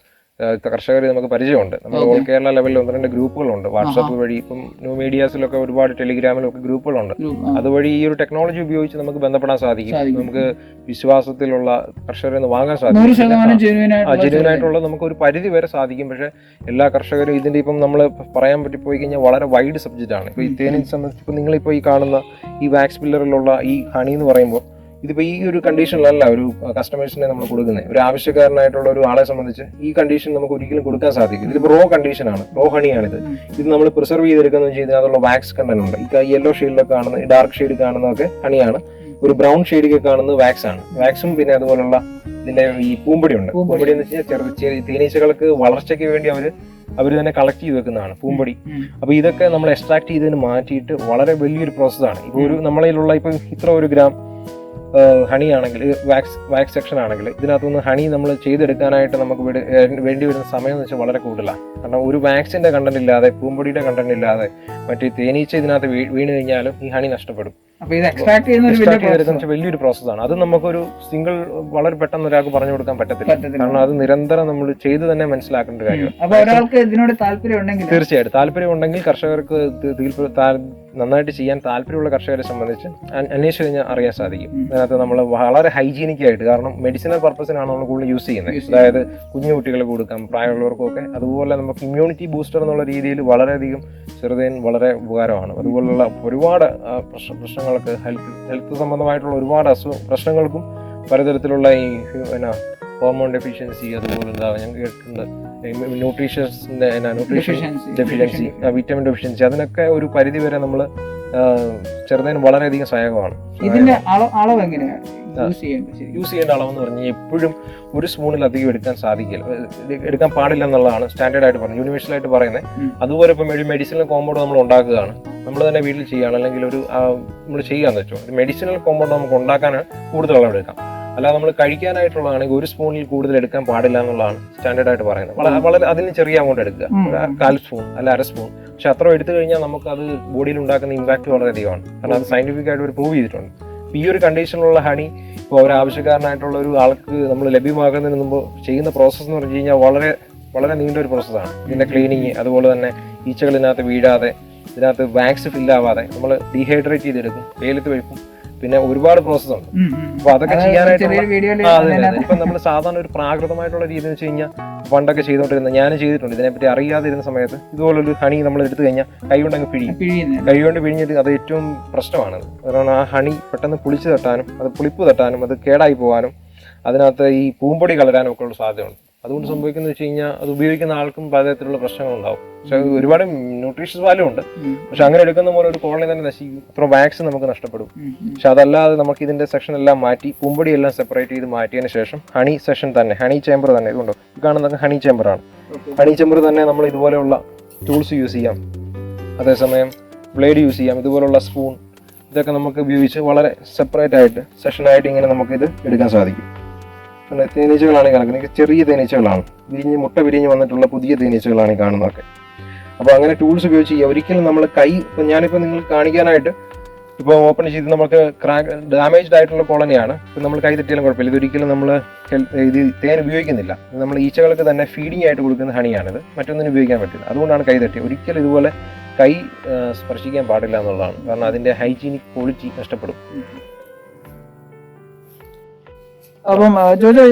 കർഷകരെ നമുക്ക് പരിചയമുണ്ട്. നമ്മൾ ഓൾ കേരള ലെവലിൽ 1-2 ഗ്രൂപ്പുകളുണ്ട്. വാട്സാപ്പ് വഴി ഇപ്പം ന്യൂ മീഡിയാസിലൊക്കെ ഒരുപാട് ടെലിഗ്രാമിലൊക്കെ ഗ്രൂപ്പുകളുണ്ട്. അതുവഴി ഈ ഒരു ടെക്നോളജി ഉപയോഗിച്ച് നമുക്ക് ബന്ധപ്പെടാൻ സാധിക്കും. നമുക്ക് വിശ്വാസത്തിലുള്ള കർഷകരിൽ നിന്ന് വാങ്ങാൻ സാധിക്കും. ജെന്യുവൻ ആയിട്ടുള്ള നമുക്ക് ഒരു പരിധി വരെ സാധിക്കും. പക്ഷെ എല്ലാ കർഷകരും ഇതിന്റെ ഇപ്പം നമ്മൾ പറയാൻ പറ്റി പോയി കഴിഞ്ഞാൽ വളരെ വൈഡ് സബ്ജക്റ്റ് ആണ്. ഇപ്പൊ ഈ തേനിനെ സംബന്ധിച്ച് ഇപ്പം നിങ്ങളിപ്പോൾ ഈ കാണുന്ന ഈ വാക്സ് പില്ലറിലുള്ള ഈ ഹണി എന്ന് പറയുമ്പോൾ ഇതിപ്പോൾ ഈ ഒരു കണ്ടീഷനിലല്ല ഒരു കസ്റ്റമേഴ്സിനെ നമ്മൾ കൊടുക്കുന്നത്. ഒരു ആവശ്യക്കാരനായിട്ടുള്ള ഒരു ആളെ സംബന്ധിച്ച് ഈ കണ്ടീഷൻ നമുക്ക് ഒരിക്കലും കൊടുക്കാൻ സാധിക്കും. ഇതിപ്പോൾ റോ കണ്ടീഷനാണ്, റോ ഹണിയാണിത്. ഇത് നമ്മൾ പ്രിസർവ് ചെയ്തെടുക്കുന്നത് വെച്ച് കഴിഞ്ഞാൽ അതുള്ള വാക്സ് കണ്ടന്റ് ഉണ്ട്. ഈ യെല്ലോ ഷെയ്ഡിലൊക്കെ കാണുന്ന ഡാർക്ക് ഷെയ്ഡ് കാണുന്നതൊക്കെ ഹണിയാണ്. ഒരു ബ്രൗൺ ഷെയ്ഡൊക്കെ കാണുന്നത് വാക്സ് ആണ്. വാക്സും പിന്നെ അതുപോലുള്ള ഇതിന്റെ ഈ പൂമ്പൊടി ഉണ്ട്. പൂമ്പൊടി എന്ന് വെച്ചാൽ ചെറിയ തേനീച്ചകൾക്ക് വളർച്ചയ്ക്ക് വേണ്ടി അവർ തന്നെ കളക്ട് ചെയ്ത് വെക്കുന്നതാണ് പൂമ്പൊടി. അപ്പൊ ഇതൊക്കെ നമ്മൾ എക്സ്ട്രാക്ട് ചെയ്തതിന് മാറ്റിയിട്ട് വളരെ വലിയൊരു പ്രോസസ്സാണ്. ഇപ്പൊ ഒരു നമ്മളിലുള്ള ഇപ്പൊ ഇത്ര ഒരു ഗ്രാം ഹണി ആണെങ്കിൽ വാക്സ് സെക്ഷൻ ആണെങ്കിൽ ഇതിനകത്തുനിന്ന് ഹണി നമ്മൾ ചെയ്തെടുക്കാനായിട്ട് നമുക്ക് വേണ്ടി വരുന്ന സമയം എന്ന് വെച്ചാൽ വളരെ കൂടുതലാണ്. കാരണം ഒരു വാക്സിന്റെ കണ്ടന്റ് ഇല്ലാതെ പൂമ്പൊടിയുടെ കണ്ടന്റ് ഇല്ലാതെ മറ്റേ തേനീച്ച ഇതിനകത്ത് വീണ് കഴിഞ്ഞാലും ഈ ഹണി നഷ്ടപ്പെടും. വലിയൊരു പ്രോസസ്സാണ്. അത് നമുക്കൊരു സിംഗിൾ വളരെ പെട്ടെന്ന് ഒരാൾക്ക് പറഞ്ഞു കൊടുക്കാൻ പറ്റത്തില്ല. കാരണം അത് നിരന്തരം നമ്മൾ ചെയ്ത് തന്നെ മനസ്സിലാക്കേണ്ട കാര്യമാണ്. തീർച്ചയായിട്ടും താല്പര്യം ഉണ്ടെങ്കിൽ കർഷകർക്ക് നന്നായിട്ട് ചെയ്യാൻ താല്പര്യമുള്ള കർഷകരെ സംബന്ധിച്ച് അന്വേഷിച്ച് കഴിഞ്ഞാൽ അറിയാൻ സാധിക്കും. അതിനകത്ത് നമ്മൾ വളരെ ഹൈജീനിക് ആയിട്ട്, കാരണം മെഡിസിനൽ പർപ്പസിനാണ് നമ്മൾ കൂടുതൽ യൂസ് ചെയ്യുന്നത്. അതായത് കുഞ്ഞു കുട്ടികൾക്ക് കൊടുക്കാം, പ്രായമുള്ളവർക്കും ഒക്കെ. അതുപോലെ നമുക്ക് ഇമ്മ്യൂണിറ്റി ബൂസ്റ്റർ എന്നുള്ള രീതിയിൽ വളരെയധികം ചെറുതേൻ വളരെ ഉപകാരമാണ്. അതുപോലുള്ള ഒരുപാട് പ്രശ്നങ്ങൾക്ക് ഹെൽത്ത് സംബന്ധമായിട്ടുള്ള ഒരുപാട് പ്രശ്നങ്ങൾക്കും പലതരത്തിലുള്ള ഈ ഹോർമോൺ ഡെഫിഷ്യൻസി, അതുപോലെ ഞാൻ കേട്ടിട്ടുണ്ട് ന്യൂട്രീഷൻ ഡെഫിഷ്യൻസി, വിറ്റമിൻ ഡെഫിഷ്യൻസി, അതിനൊക്കെ ഒരു പരിധി വരെ നമ്മൾ ചെറുതേൻ വളരെയധികം സഹായകമാണ്. ഇതിന്റെ അളവ് എങ്ങനെയാണ് യൂസ് ചെയ്യേണ്ട അളവെന്ന് പറഞ്ഞാൽ എപ്പോഴും ഒരു സ്പൂണിലധികം എടുക്കാൻ പാടില്ല എന്നുള്ളതാണ് സ്റ്റാൻഡേർഡ് ആയിട്ട് പറയുന്നത്, യൂണിവേഴ്സൽ ആയിട്ട് പറയുന്നത്. അതുപോലെ ഇപ്പം ഒരു മെഡിസിനൽ കോമ്പൗണ്ട് നമ്മൾ ഉണ്ടാക്കുകയാണ്, നമ്മൾ തന്നെ വീട്ടിൽ ചെയ്യുകയാണ്, അല്ലെങ്കിൽ നമ്മൾ ചെയ്യാന്ന് വെച്ചോ, ഒരു മെഡിസിനൽ കോമ്പൗണ്ട് നമുക്ക് ഉണ്ടാക്കാൻ കൂടുതൽ അളവ് എടുക്കാം. അല്ലാതെ നമ്മൾ കഴിക്കാനായിട്ടുള്ളതാണെങ്കിൽ ഒരു സ്പൂണിൽ കൂടുതൽ എടുക്കാൻ പാടില്ല എന്നുള്ളതാണ് സ്റ്റാൻഡേർഡ് ആയിട്ട് പറയുന്നത്. വളരെ അതിന് ചെറിയ എമൗണ്ട് എടുക്കുക, 1/4 സ്പൂൺ അല്ല 1/2 സ്പൂൺ. പക്ഷെ അത്ര എടുത്തു കഴിഞ്ഞാൽ നമുക്ക് അത് ബോഡിയിൽ ഉണ്ടാക്കുന്ന ഇമ്പാക്ട് വളരെയധികമാണ്. കാരണം അത് സയന്റിഫിക് ആയിട്ട് പ്രൂവ് ചെയ്തിട്ടുണ്ട്. ഈ ഒരു കണ്ടീഷനിലുള്ള ഹണി ഇപ്പോൾ ഒരു ആവശ്യക്കാരനായിട്ടുള്ള ഒരു ആൾക്ക് നമ്മൾ ലഭ്യമാക്കുന്നതിന് മുമ്പ് ചെയ്യുന്ന പ്രോസസ്സ് എന്ന് പറഞ്ഞു കഴിഞ്ഞാൽ വളരെ വളരെ നീണ്ട ഒരു പ്രോസസ്സാണ്. ഇതിന്റെ ക്ലീനിങ്, അതുപോലെ തന്നെ ഈച്ചകൾ ഇതിനകത്ത് വീഴാതെ, ഇതിനകത്ത് വാക്സ് ഫില്ലാവാതെ നമ്മൾ ഡീഹൈഡ്രേറ്റ് ചെയ്തെടുക്കും, വെയിലത്ത് വെക്കും, പിന്നെ ഒരുപാട് പ്രോസസ് ഉണ്ട്. അപ്പൊ അതൊക്കെ ചെയ്യാനായിട്ട് ഇപ്പൊ നമ്മൾ സാധാരണ ഒരു പ്രാകൃതമായിട്ടുള്ള രീതി എന്ന് വെച്ച് കഴിഞ്ഞാൽ പണ്ടൊക്കെ ചെയ്തോണ്ടിരുന്ന, ഞാൻ ചെയ്തിട്ടുണ്ട്. ഇതിനെപ്പറ്റി അറിയാതിരുന്ന സമയത്ത് ഇതുപോലൊരു ഹണി നമ്മൾ എടുത്തു കഴിഞ്ഞാൽ കൈ കൊണ്ടങ്ങ് കൈ കൊണ്ട് പിഴിഞ്ഞിട്ട് അത് ഏറ്റവും പ്രശ്നമാണ്. കാരണം ആ ഹണി പെട്ടെന്ന് പുളിച്ചു തട്ടാനും അത് പുളിപ്പ് തട്ടാനും അത് കേടായി പോകാനും അതിനകത്ത് ഈ പൂമ്പൊടി കലരാനും ഒക്കെ ഉള്ള സാധ്യതയുണ്ട്. അതുകൊണ്ട് സംഭവിക്കുന്നത് വെച്ച് കഴിഞ്ഞാൽ അത് ഉപയോഗിക്കുന്ന ആൾക്കും പലതരത്തിലുള്ള പ്രശ്നങ്ങളുണ്ടാവും. പക്ഷെ ഒരുപാട് ന്യൂട്രീഷ്യസ് വാല്യൂ ഉണ്ട്. പക്ഷെ അങ്ങനെ എടുക്കുന്ന പോലെ ഒരു കോളനി തന്നെ നശിക്കും, അത്ര വാക്സ് നമുക്ക് നഷ്ടപ്പെടും. പക്ഷെ അതല്ലാതെ നമുക്ക് ഇതിന്റെ സെക്ഷൻ എല്ലാം മാറ്റി പൂമ്പൊടി എല്ലാം സെപ്പറേറ്റ് ചെയ്ത് മാറ്റിയതിന് ശേഷം ഹണി സെഷൻ തന്നെ, ഹണി ചേമ്പർ തന്നെ, ഇതുണ്ടോ ഈ കാണുന്നത് ഹണി ചേമ്പറാണ്. ഹണി ചേമ്പർ തന്നെ നമ്മൾ ഇതുപോലെയുള്ള ടൂൾസ് യൂസ് ചെയ്യാം, അതേസമയം ബ്ലേഡ് യൂസ് ചെയ്യാം, ഇതുപോലുള്ള സ്പൂൺ, ഇതൊക്കെ നമുക്ക് ഉപയോഗിച്ച് വളരെ സെപ്പറേറ്റ് ആയിട്ട് സെഷനായിട്ട് ഇങ്ങനെ നമുക്കിത് എടുക്കാൻ സാധിക്കും. പിന്നെ തേനീച്ചകളാണ് കാണുന്നത്, ചെറിയ തേനീച്ചകളാണ്, മുട്ട വിരിഞ്ഞ് വന്നിട്ടുള്ള പുതിയ തേനീച്ചകളാണ് ഈ കാണുന്നതൊക്കെ. അപ്പോൾ അങ്ങനെ ടൂൾസ് ഉപയോഗിച്ച് ഒരിക്കലും നമ്മൾ കൈ, ഇപ്പം ഞാനിപ്പോൾ നിങ്ങൾക്ക് കാണിക്കാനായിട്ട് ഇപ്പോൾ ഓപ്പൺ ചെയ്ത് നമുക്ക് ഡാമേജ്ഡ് ആയിട്ടുള്ള കോളനിയാണ്, ഇപ്പം നമ്മൾ കൈ തെറ്റിയാലും കുഴപ്പമില്ല. ഇതൊരിക്കലും നമ്മൾ ഇത് തേൻ ഉപയോഗിക്കുന്നില്ല, നമ്മൾ ഈച്ചകൾക്ക് തന്നെ ഫീഡിങ് ആയിട്ട് കൊടുക്കുന്ന ഹണിയാണിത്, മറ്റൊന്നിനും ഉപയോഗിക്കാൻ പറ്റില്ല. അതുകൊണ്ടാണ് കൈ തെറ്റി. ഒരിക്കലും ഇതുപോലെ കൈ സ്പർശിക്കാൻ പാടില്ല എന്നുള്ളതാണ്. കാരണം അതിൻ്റെ ഹൈജീനിക് ക്വാളിറ്റി നഷ്ടപ്പെടും. അപ്പം ജോജോ,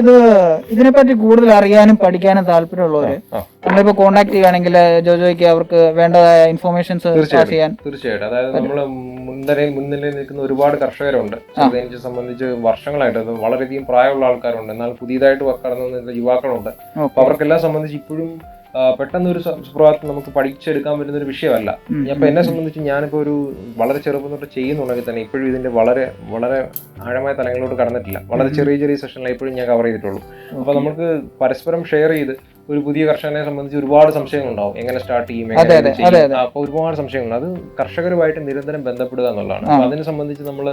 ഇതിനെപ്പറ്റി കൂടുതൽ അറിയാനും പഠിക്കാനും താല്പര്യമുള്ളവര് നമ്മളിപ്പോ കോണ്ടാക്ട് ചെയ്യുകയാണെങ്കിൽ ജോജോയ്ക്ക് അവർക്ക് വേണ്ടതായ ഇൻഫോർമേഷൻസ് തീർച്ചയായിട്ടും. അതായത് നമ്മള് മുൻനിരയിൽ നിൽക്കുന്ന ഒരുപാട് കർഷകരുണ്ട്. അതിനെ സംബന്ധിച്ച് വർഷങ്ങളായിട്ട് വളരെയധികം പ്രായമുള്ള ആൾക്കാരുണ്ട്, എന്നാൽ പുതിയതായിട്ട് കടന്നു വന്നിട്ടുള്ള യുവാക്കളുണ്ട്. അപ്പൊ അവർക്കെല്ലാം സംബന്ധിച്ച് ഇപ്പോഴും പെട്ടെന്ന് ഒരു സുപ്രഭാതത്തിൽ നമുക്ക് പഠിച്ചെടുക്കാൻ പറ്റുന്ന ഒരു വിഷയമല്ല. അപ്പൊ എന്നെ സംബന്ധിച്ച് ഞാനിപ്പോ ഒരു വളരെ ചെറുപ്പം തൊട്ട് ചെയ്യുന്നുണ്ടെങ്കിൽ തന്നെ ഇപ്പോഴും ഇതിന്റെ വളരെ വളരെ ആഴമായ തലങ്ങളിലോട്ട് കടന്നിട്ടില്ല. വളരെ ചെറിയ ചെറിയ സെഷനിൽ ഇപ്പോഴും ഞാൻ കവർ ചെയ്തിട്ടുള്ളൂ. അപ്പൊ നമുക്ക് പരസ്പരം ഷെയർ ചെയ്ത് ഒരു പുതിയ കർഷകനെ സംബന്ധിച്ച് ഒരുപാട് സംശയങ്ങളുണ്ടാവും, എങ്ങനെ സ്റ്റാർട്ട് ചെയ്യും, എങ്ങനെ ചെയ്യും. അപ്പൊ ഒരുപാട് സംശയങ്ങളുണ്ട്. അത് കർഷകരുമായിട്ട് നിരന്തരം ബന്ധപ്പെടുക എന്നുള്ളതാണ്. അപ്പൊ അതിനെ സംബന്ധിച്ച് നമ്മൾ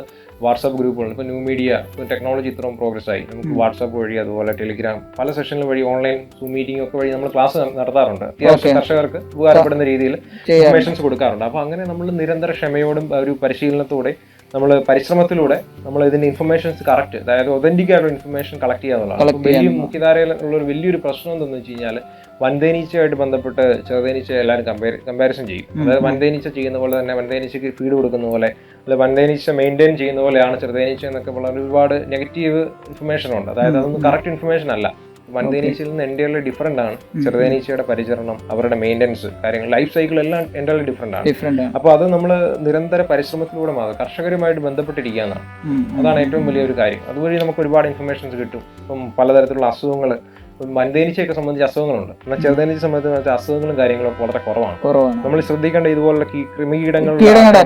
വാട്സാപ്പ് ഗ്രൂപ്പുകളുണ്ട്. ഇപ്പൊ ന്യൂ മീഡിയ ടെക്നോളജി ഇത്രയും പ്രോഗ്രസ് ആയി, നമുക്ക് വാട്സാപ്പ് വഴി, അതുപോലെ ടെലിഗ്രാം, പല സെഷനുകൾ വഴി, ഓൺലൈൻ സൂം മീറ്റിംഗ് ഒക്കെ വഴി നമ്മൾ ക്ലാസ് നടത്താറുണ്ട്. അത്യാവശ്യം കർഷകർക്ക് ഉപകാരപ്പെടുന്ന രീതിയിൽ ഇൻഫർമേഷൻസ് കൊടുക്കാറുണ്ട്. അപ്പൊ അങ്ങനെ നമ്മൾ നിരന്തര ക്ഷമയോടും ഒരു പരിശീലനത്തോടെ നമ്മൾ പരിശ്രമത്തിലൂടെ നമ്മൾ ഇതിന്റെ ഇൻഫർമേഷൻസ് കറക്റ്റ്, അതായത് ഒതന്റിക് ആയിട്ടുള്ള ഇൻഫർമേഷൻ കളക്ട് ചെയ്യുക. വലിയ മുഖ്യധാരയിലുള്ള ഒരു വലിയൊരു പ്രശ്നം എന്താണെന്ന് വെച്ച് കഴിഞ്ഞാൽ വൻതേനീച്ചയായിട്ട് ബന്ധപ്പെട്ട് ചെറുതേനീച്ച എല്ലാവരും കമ്പാരിസൺ ചെയ്യും. അതായത് വൻതേനീച്ച ചെയ്യുന്ന പോലെ തന്നെ വൻതേനീച്ചയ്ക്ക് ഫീഡ് കൊടുക്കുന്ന പോലെ, അല്ലെ വൻതേനീച്ച മെയിൻറ്റെയിൻ ചെയ്യുന്ന പോലെയാണ് ചെറുതേനീച്ച എന്നൊക്കെ വളരെ ഒരുപാട് നെഗറ്റീവ് ഇൻഫർമേഷൻ ഉണ്ട്. അതായത് അതൊന്നും കറക്റ്റ് ഇൻഫർമേഷൻ അല്ല. വൻതേനീച്ചയിൽ നിന്ന് എൻ്റെ ഡിഫറെന്റ് ആണ് ചെറുതേനീച്ചയുടെ പരിചരണം, അവരുടെ മെയിൻ്റെനൻസ്, കാര്യങ്ങൾ, ലൈഫ് സൈക്കിൾ എല്ലാം എൻ്റെ ഡിഫറെന്റ് ആണ്. അപ്പൊ അത് നമ്മൾ നിരന്തര പരിശ്രമത്തിലൂടെ മാത്രം കർഷകരുമായിട്ട് ബന്ധപ്പെട്ടിരിക്കുക എന്നാണ്. അതാണ് ഏറ്റവും വലിയൊരു കാര്യം. അതുവഴി നമുക്ക് ഒരുപാട് ഇൻഫർമേഷൻസ് കിട്ടും. ഇപ്പം പലതരത്തിലുള്ള അസുഖങ്ങൾ, വൻതേനീച്ചയൊക്കെ സംബന്ധിച്ച് അസുഖങ്ങളുണ്ട്. എന്നാൽ ചെറുതേനീച്ച സംബന്ധിച്ച് അസുഖങ്ങളും കാര്യങ്ങളും വളരെ കുറവാണ്. നമ്മൾ ശ്രദ്ധിക്കേണ്ട ഇതുപോലുള്ള കീടങ്ങളുടെ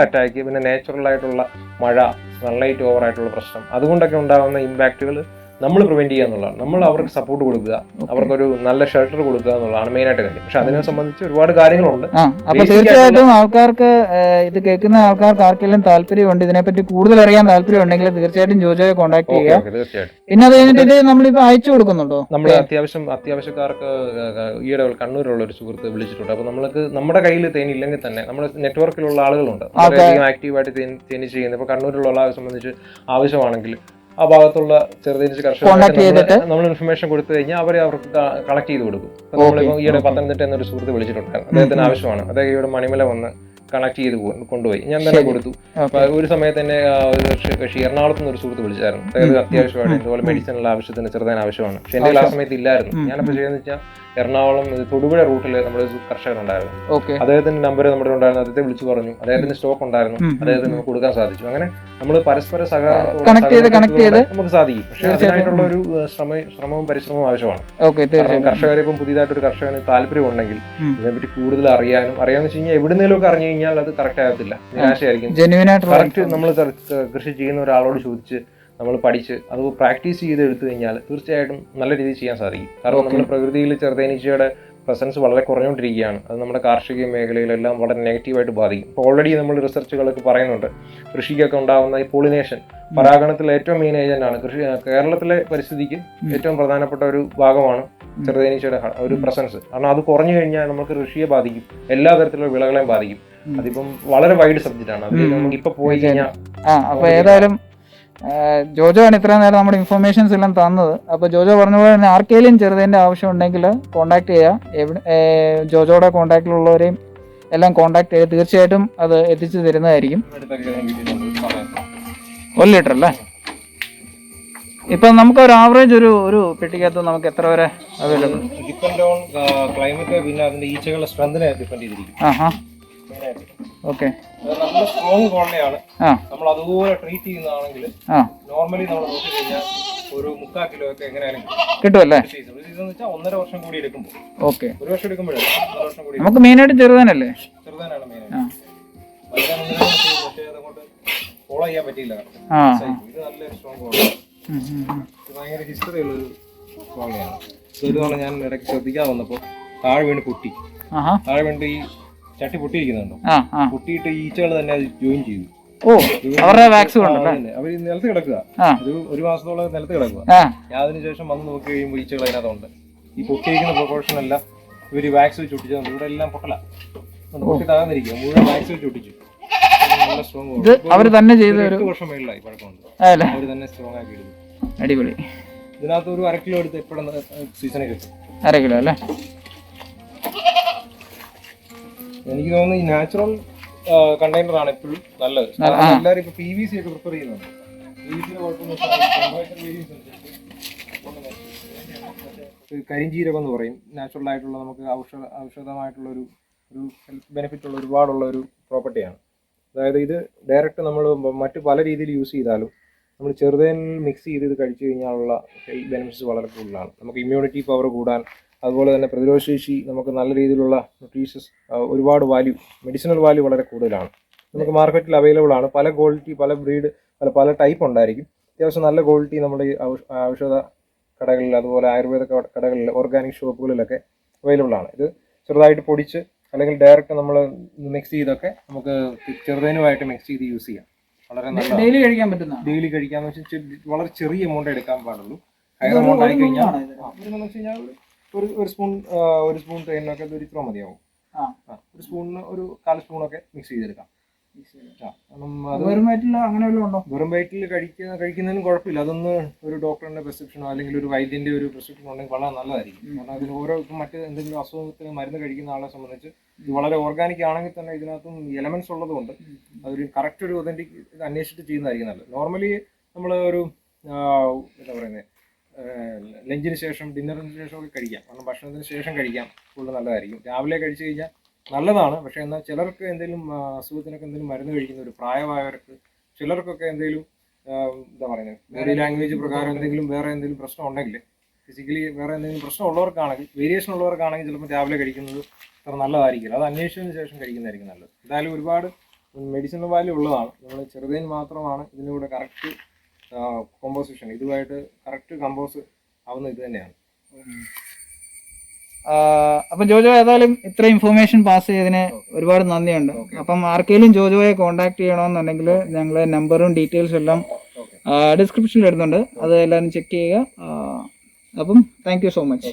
അറ്റാക്ക്, പിന്നെ നാച്ചുറൽ ആയിട്ടുള്ള മഴ, സൺലൈറ്റ് ഓവർ ആയിട്ടുള്ള പ്രശ്നം, അതുകൊണ്ടൊക്കെ ഉണ്ടാകുന്ന ഇമ്പാക്റ്റുകൾ നമ്മൾ പ്രിവെന്റ് ചെയ്യുക എന്നുള്ളതാണ്. നമ്മൾ അവർക്ക് സപ്പോർട്ട് കൊടുക്കുക, അവർക്കൊരു നല്ല ഷെൽട്ടർ കൊടുക്കുക എന്നുള്ളതാണ് മെയിൻ ആയിട്ട് കാര്യം. പക്ഷെ അതിനെ സംബന്ധിച്ച് ഒരുപാട് കാര്യങ്ങളുണ്ട്. അപ്പൊ തീർച്ചയായിട്ടും ആൾക്കാർക്ക്, ഇത് കേൾക്കുന്ന ആൾക്കാർക്ക് ആർക്കെങ്കിലും താല്പര്യമുണ്ട്, ഇതിനെപ്പറ്റി കൂടുതൽ അറിയാൻ താല്പര്യം ഉണ്ടെങ്കിൽ തീർച്ചയായിട്ടും ജോജോയെ കോൺടാക്ട് ചെയ്യുക. തീർച്ചയായിട്ടും. പിന്നെ അത് കഴിഞ്ഞിട്ട് ഇത് നമ്മളിപ്പോ അയച്ചു കൊടുക്കുന്നുണ്ടോ? നമ്മൾ അത്യാവശ്യക്കാർക്ക് ഈയിടെ കണ്ണൂരുള്ള ഒരു സുഹൃത്ത് വിളിച്ചിട്ടുണ്ട്. അപ്പൊ നമ്മൾക്ക് നമ്മുടെ കയ്യിൽ തേനില്ലെങ്കിൽ തന്നെ നമ്മുടെ നെറ്റ്വർക്കിലുള്ള ആളുകളുണ്ട്, വളരെയധികം ആക്റ്റീവായിട്ട് തേനീച്ച ചെയ്യുന്നത്. ഇപ്പൊ കണ്ണൂരിലുള്ള ആളെ സംബന്ധിച്ച് ആവശ്യമാണെങ്കിൽ ആ ഭാഗത്തുള്ള ചെറുതേനീച്ച കർഷകർക്ക് നമ്മൾ ഇൻഫർമേഷൻ കൊടുത്തു കഴിഞ്ഞാൽ അവർക്ക് കളക്ട് ചെയ്ത് കൊടുക്കും. നമ്മളിപ്പോ ഈയിടെ പത്തനംതിട്ട എന്നൊരു സുഹൃത്ത് വിളിച്ചിട്ടുണ്ടായിരുന്നു. അദ്ദേഹത്തിന് ആവശ്യമാണ്. അദ്ദേഹം ഇവിടെ മണിമല വന്ന് കണക്ട് ചെയ്ത് കൊണ്ടുപോയി, ഞാൻ തന്നെ കൊടുത്തു. അപ്പൊ ഒരു സമയത്ത് തന്നെ ഒരു എറണാകുളത്ത് നിന്ന് ഒരു സുഹൃത്ത് വിളിച്ചായിരുന്നു. അതായത് അത്യാവശ്യമാണ്, ഇതുപോലെ മെഡിസിനുള്ള ആവശ്യത്തിന് ചെറുതാൻ ആവശ്യമാണ്. പക്ഷെ എന്റെ ആ സമയത്ത് ഇല്ലായിരുന്നു. ഞാനപ്പോ ചെയ്യുന്ന വെച്ചാൽ എറണാകുളം തൊടുപുഴ റൂട്ടിൽ നമ്മുടെ കർഷകനുണ്ടായിരുന്നു. അദ്ദേഹത്തിന്റെ നമ്പർ നമ്മുടെ ഉണ്ടായിരുന്നു. അദ്ദേഹത്തെ വിളിച്ചു പറഞ്ഞു. അദ്ദേഹത്തിന് സ്റ്റോക്ക് ഉണ്ടായിരുന്നു. അദ്ദേഹത്തിന് നമുക്ക് കൊടുക്കാൻ സാധിച്ചു. അങ്ങനെ നമ്മൾ പരസ്പര സഹകരണത്തോടെ നമുക്ക് സാധിക്കും. പക്ഷെ അതിനായിട്ടുള്ള ഒരു ശ്രമവും പരിശ്രമവും ആവശ്യമാണ്. കർഷകരെ ഇപ്പം പുതിയതായിട്ട് ഒരു കർഷകന് താല്പര്യം ഉണ്ടെങ്കിൽ ഇതിനെപ്പറ്റി കൂടുതൽ അറിയാന്ന് വെച്ച് കഴിഞ്ഞാൽ എവിടുന്നേലും ഒക്കെ അറിഞ്ഞു കഴിഞ്ഞാൽ അത് കറക്റ്റ് ആകത്തില്ല, നിരാശയായിരിക്കും. കറക്റ്റ് നമ്മൾ കൃഷി ചെയ്യുന്ന ഒരാളോട് ചോദിച്ച് നമ്മൾ പഠിച്ച് അത് പ്രാക്ടീസ് ചെയ്ത് എടുത്തു കഴിഞ്ഞാൽ തീർച്ചയായിട്ടും നല്ല രീതിയിൽ ചെയ്യാൻ സാധിക്കും. കാരണം നമ്മുടെ പ്രകൃതിയിൽ ചെറുതേനീച്ചയുടെ പ്രസൻസ് വളരെ കുറഞ്ഞുകൊണ്ടിരിക്കുകയാണ്. അത് നമ്മുടെ കാർഷിക മേഖലയിലെല്ലാം വളരെ നെഗറ്റീവായിട്ട് ബാധിക്കും. ഇപ്പോൾ ഓൾറെഡി നമ്മൾ റിസർച്ചുകളൊക്കെ പറയുന്നുണ്ട്, കൃഷിക്കൊക്കെ ഉണ്ടാകുന്ന ഈ പോളിനേഷൻ, പരാഗണത്തിലെ ഏറ്റവും മെയിൻ ഏജന്റാണ്. കേരളത്തിലെ പരിസ്ഥിതിക്ക് ഏറ്റവും പ്രധാനപ്പെട്ട ഒരു ഭാഗമാണ് ചെറുതേനീച്ചയുടെ ഒരു പ്രസൻസ്. കാരണം അത് കുറഞ്ഞു കഴിഞ്ഞാൽ നമുക്ക് കൃഷിയെ ബാധിക്കും, എല്ലാ തരത്തിലുള്ള വിളകളെയും ബാധിക്കും. അതിപ്പം വളരെ വൈഡ് സബ്ജക്റ്റ് ആണ്. അതിൽ നമുക്ക് ഇപ്പൊ പോയി കഴിഞ്ഞാൽ അപ്പൊ ഏതായാലും ജോജോ ആണ് ഇത്രയും നേരം നമ്മുടെ ഇൻഫർമേഷൻസ് എല്ലാം തന്നത്. അപ്പോൾ ജോജോ പറഞ്ഞ പോലെ തന്നെ ആർക്കെങ്കിലും ചെറുതിൻ്റെ ആവശ്യം ഉണ്ടെങ്കിൽ കോൺടാക്ട് ചെയ്യുക. ജോജോയുടെ കോൺടാക്റ്റിലുള്ളവരെയും എല്ലാം കോൺടാക്ട് ചെയ്ത് തീർച്ചയായിട്ടും അത് എത്തിച്ചു തരുന്നതായിരിക്കും. 1 ലിറ്റർ അല്ലേ? ഇപ്പം നമുക്ക് ഒരു ആവറേജ് ഒരു പെട്ടിക്കകത്ത് നമുക്ക് എത്ര വരെ അവൈലബിൾ? ഡിപ്പെൻഡ് ഓൺ ക്ലൈമറ്റ്, പിന്നെ അതിന്റെ ഈച്ചകളുടെ സ്ട്രെങ്തിനെ ഡിപ്പെൻഡ് ചെയ്തിരിക്കും. ഓക്കെ, നല്ല സ്ട്രോങ് കോളനിയാണ്. നമ്മൾ അതുപോലെ ട്രീറ്റ് ചെയ്യുന്നതാണെങ്കിൽ നോർമലി നമ്മൾ നോക്കി കഴിഞ്ഞാൽ ഒരു 3/4 കിലോ ഒക്കെ എങ്ങനെയാലും കിട്ടുമല്ലേ? ഇതെന്ന് വെച്ചാൽ 1.5 വർഷം കൂടി എടുക്കുമ്പോൾ, ഓക്കെ, 1 വർഷം എടുക്കുമ്പോഴേ 1.5 വർഷം കൂടി നമുക്ക് മെയിനായിട്ട് ചെറുതാനല്ലേ? ചെറുതാനാണ് മെയിനായിട്ട്. പക്ഷേ അതുകൊണ്ട് ഫോളോ ചെയ്യാൻ പറ്റിയില്ല. ഇത് നല്ലൊരു സ്ട്രോങ് കോളനിയാണ്. ഭയങ്കര ഹിസ്റ്ററി ഉള്ളൊരു കോളനിയാണ്. ഇതുകൊണ്ട് ഞാൻ ഇടയ്ക്ക് ശ്രദ്ധിക്കാൻ വന്നപ്പോൾ താഴെ വീണ് പൊട്ടി. താഴെ വീണ് ഈ ചട്ടി പൊട്ടിയിരിക്കുന്നുണ്ടോ? പൊട്ടിയിട്ട് ഈച്ചകൾ തന്നെ അത് ജോയിൻ ചെയ്തു. അവര് നിലത്ത് കിടക്കുക, ഒരു മാസത്തോളം നിലത്ത് കിടക്കുക. ഞാൻ അതിനുശേഷം വന്ന് നോക്കി കഴിയുമ്പോൾ ഈച്ചകൾ അതിനകത്തുണ്ട്. ഈ പൊട്ടിയിരിക്കുന്ന പ്രൊപ്പോർഷൻ എല്ലാം ഇവര് വാക്സ് വെച്ച് ഒട്ടിച്ചതുകൊണ്ട് ഇവിടെ എല്ലാം പൊട്ടല പൊട്ടി താഴ്ന്നിരിക്കുക. മുഴുവൻ വാക്സ് വെച്ച് ഒട്ടിച്ചു. നല്ല സ്ട്രോങ്. അവര് തന്നെ ചെയ്ത് 8 വർഷം മേളിലായി പഴക്കമുണ്ട്. അവര് തന്നെ സ്ട്രോങ് ആക്കി എടുത്തു. അടിപൊളി. ഇതിനകത്ത് ഒരു 1/2 കിലോ എടുത്ത് എപ്പോഴും സീസണിൽ കിട്ടും. 1/2 കിലോ അല്ലേ? എനിക്ക് തോന്നുന്നു ഈ നാച്ചുറൽ കണ്ടെയ്നർ ആണ് എപ്പോഴും നല്ലത്. എല്ലാവരും ഇപ്പൊ PVC ഒക്കെ പ്രിഫർ ചെയ്യുന്നുണ്ട്. കരിഞ്ചീരകം എന്ന് പറയും. നാച്ചുറൽ ആയിട്ടുള്ള നമുക്ക് ഔഷധമായിട്ടുള്ള ഒരു ഹെൽത്ത് ബെനിഫിറ്റ് ഉള്ള ഒരുപാടുള്ള ഒരു പ്രോപ്പർട്ടിയാണ്. അതായത് ഇത് ഡയറക്റ്റ് നമ്മൾ മറ്റു പല രീതിയിൽ യൂസ് ചെയ്താലും നമ്മൾ ചെറുതേനിൽ മിക്സ് ചെയ്ത് ഇത് കഴിച്ചു കഴിഞ്ഞാലുള്ള ഹെൽത്ത് ബെനിഫിറ്റ്സ് വളരെ കൂടുതലാണ്. നമുക്ക് ഇമ്മ്യൂണിറ്റി പവർ കൂടാൻ, അതുപോലെ തന്നെ പ്രതിരോധശേഷി, നമുക്ക് നല്ല രീതിയിലുള്ള ന്യൂട്രീഷ്യസ് ഒരുപാട് വാല്യൂ, മെഡിസിനൽ വാല്യൂ വളരെ കൂടുതലാണ്. നമുക്ക് മാർക്കറ്റിൽ അവൈലബിൾ ആണ്. പല ക്വാളിറ്റി, പല ബ്രീഡ്, പല ടൈപ്പ് ഉണ്ടായിരിക്കും. അത്യാവശ്യം നല്ല ക്വാളിറ്റി നമ്മുടെ ഈ ഔഷധ കടകളിൽ, അതുപോലെ ആയുർവേദ കടകളിൽ, ഓർഗാനിക് ഷോപ്പുകളിലൊക്കെ അവൈലബിൾ ആണ്. ഇത് ചെറുതായിട്ട് പൊടിച്ച് അല്ലെങ്കിൽ ഡയറക്റ്റ് നമ്മൾ മിക്സ് ചെയ്തൊക്കെ നമുക്ക് ചെറുതേനുമായിട്ട് മിക്സ് ചെയ്ത് യൂസ് ചെയ്യാം. വളരെ നല്ല ഡെയിലി കഴിക്കാൻ പറ്റുന്ന, ഡെയിലി കഴിക്കാന്ന് വെച്ചാൽ വളരെ ചെറിയ എമൗണ്ട് എടുക്കാൻ പാടുള്ളൂ. ഹയർ എമൗണ്ട് ആയി കഴിഞ്ഞാൽ ഒരു സ്പൂൺ തേനിനൊക്കെ ഇത് ഇത്ര മതിയാവും. ഒരു സ്പൂണിന് ഒരു 1/4 സ്പൂണൊക്കെ മിക്സ് ചെയ്തെടുക്കാം. കാരണം അത് വെറും വയറ്റിൽ അങ്ങനെ വല്ലതും ഉണ്ടോ? വെറും വയറ്റിൽ കഴിക്കുന്നതിനും കുഴപ്പമില്ല. അതൊന്ന് ഒരു ഡോക്ടറിന്റെ പ്രിസ്ക്രിപ്ഷനോ അല്ലെങ്കിൽ ഒരു വൈദ്യന്റെ ഒരു പ്രിസ്ക്രിപ്ഷനോ ഉണ്ടെങ്കിൽ വളരെ നല്ലതായിരിക്കും. കാരണം അതിന് ഓരോ മറ്റ് എന്തെങ്കിലും അസുഖത്തിന് മരുന്ന് കഴിക്കുന്ന ആളെ സംബന്ധിച്ച് ഇത് വളരെ ഓർഗാനിക് ആണെങ്കിൽ തന്നെ ഇതിനകത്തും എലമെന്റ്സ് ഉള്ളതുകൊണ്ട് അതൊരു കറക്റ്റ് ഒരു ഒതന്റിക് ഇത് അന്വേഷിച്ചിട്ട് ചെയ്യുന്നതായിരിക്കും നല്ലത്. നോർമലി നമ്മൾ ഒരു എന്താ പറയുന്നത് ലഞ്ചിന് ശേഷം ഡിന്നറിന് ശേഷമൊക്കെ കഴിക്കാം. കാരണം ഭക്ഷണത്തിന് ശേഷം കഴിക്കാം, കൂടുതൽ നല്ലതായിരിക്കും. രാവിലെ കഴിച്ചു കഴിഞ്ഞാൽ നല്ലതാണ്. പക്ഷേ എന്നാൽ ചിലർക്ക് എന്തെങ്കിലും അസുഖത്തിനൊക്കെ എന്തെങ്കിലും മരുന്ന് കഴിക്കുന്ന ഒരു പ്രായമായവർക്ക് ചിലർക്കൊക്കെ എന്തെങ്കിലും എന്താ പറയുന്നത് ബോഡി ലാംഗ്വേജ് പ്രകാരം എന്തെങ്കിലും വേറെ എന്തെങ്കിലും പ്രശ്നം ഉണ്ടെങ്കിൽ ഫിസിക്കലി വേറെ എന്തെങ്കിലും പ്രശ്നം ഉള്ളവർക്കാണെങ്കിൽ വേരിയേഷൻ ഉള്ളവർക്കാണെങ്കിൽ ചിലപ്പോൾ രാവിലെ കഴിക്കുന്നത് അത്ര നല്ലതായിരിക്കില്ല. അത് അന്വേഷിച്ചതിന് ശേഷം കഴിക്കുന്നതായിരിക്കും നല്ലത്. എന്തായാലും ഒരുപാട് മെഡിസിനൽ വാല്യൂ ഉള്ളതാണ്. നമ്മൾ ചെറുതേൻ മാത്രമാണ് ഇതിലൂടെ കറക്റ്റ് കോമ്പോസിഷൻ ഇതുമായിട്ട് കറക്റ്റ് കമ്പോസ് ആവുന്ന ഇത് തന്നെയാണ്. അപ്പം ജോജോ ഏതായാലും ഇത്ര ഇൻഫോർമേഷൻ പാസ് ചെയ്തതിന് ഒരുപാട് നന്ദിയുണ്ട്. അപ്പം ആർക്കെങ്കിലും ജോജോയെ കോൺടാക്ട് ചെയ്യണമെന്നുണ്ടെങ്കിൽ ഞങ്ങൾ നമ്പറും ഡീറ്റെയിൽസും എല്ലാം ഡിസ്ക്രിപ്ഷനിൽ ഇടുന്നുണ്ട്. അത് എല്ലാവരും ചെക്ക് ചെയ്യുക. അപ്പം താങ്ക് യു സോ മച്ച്.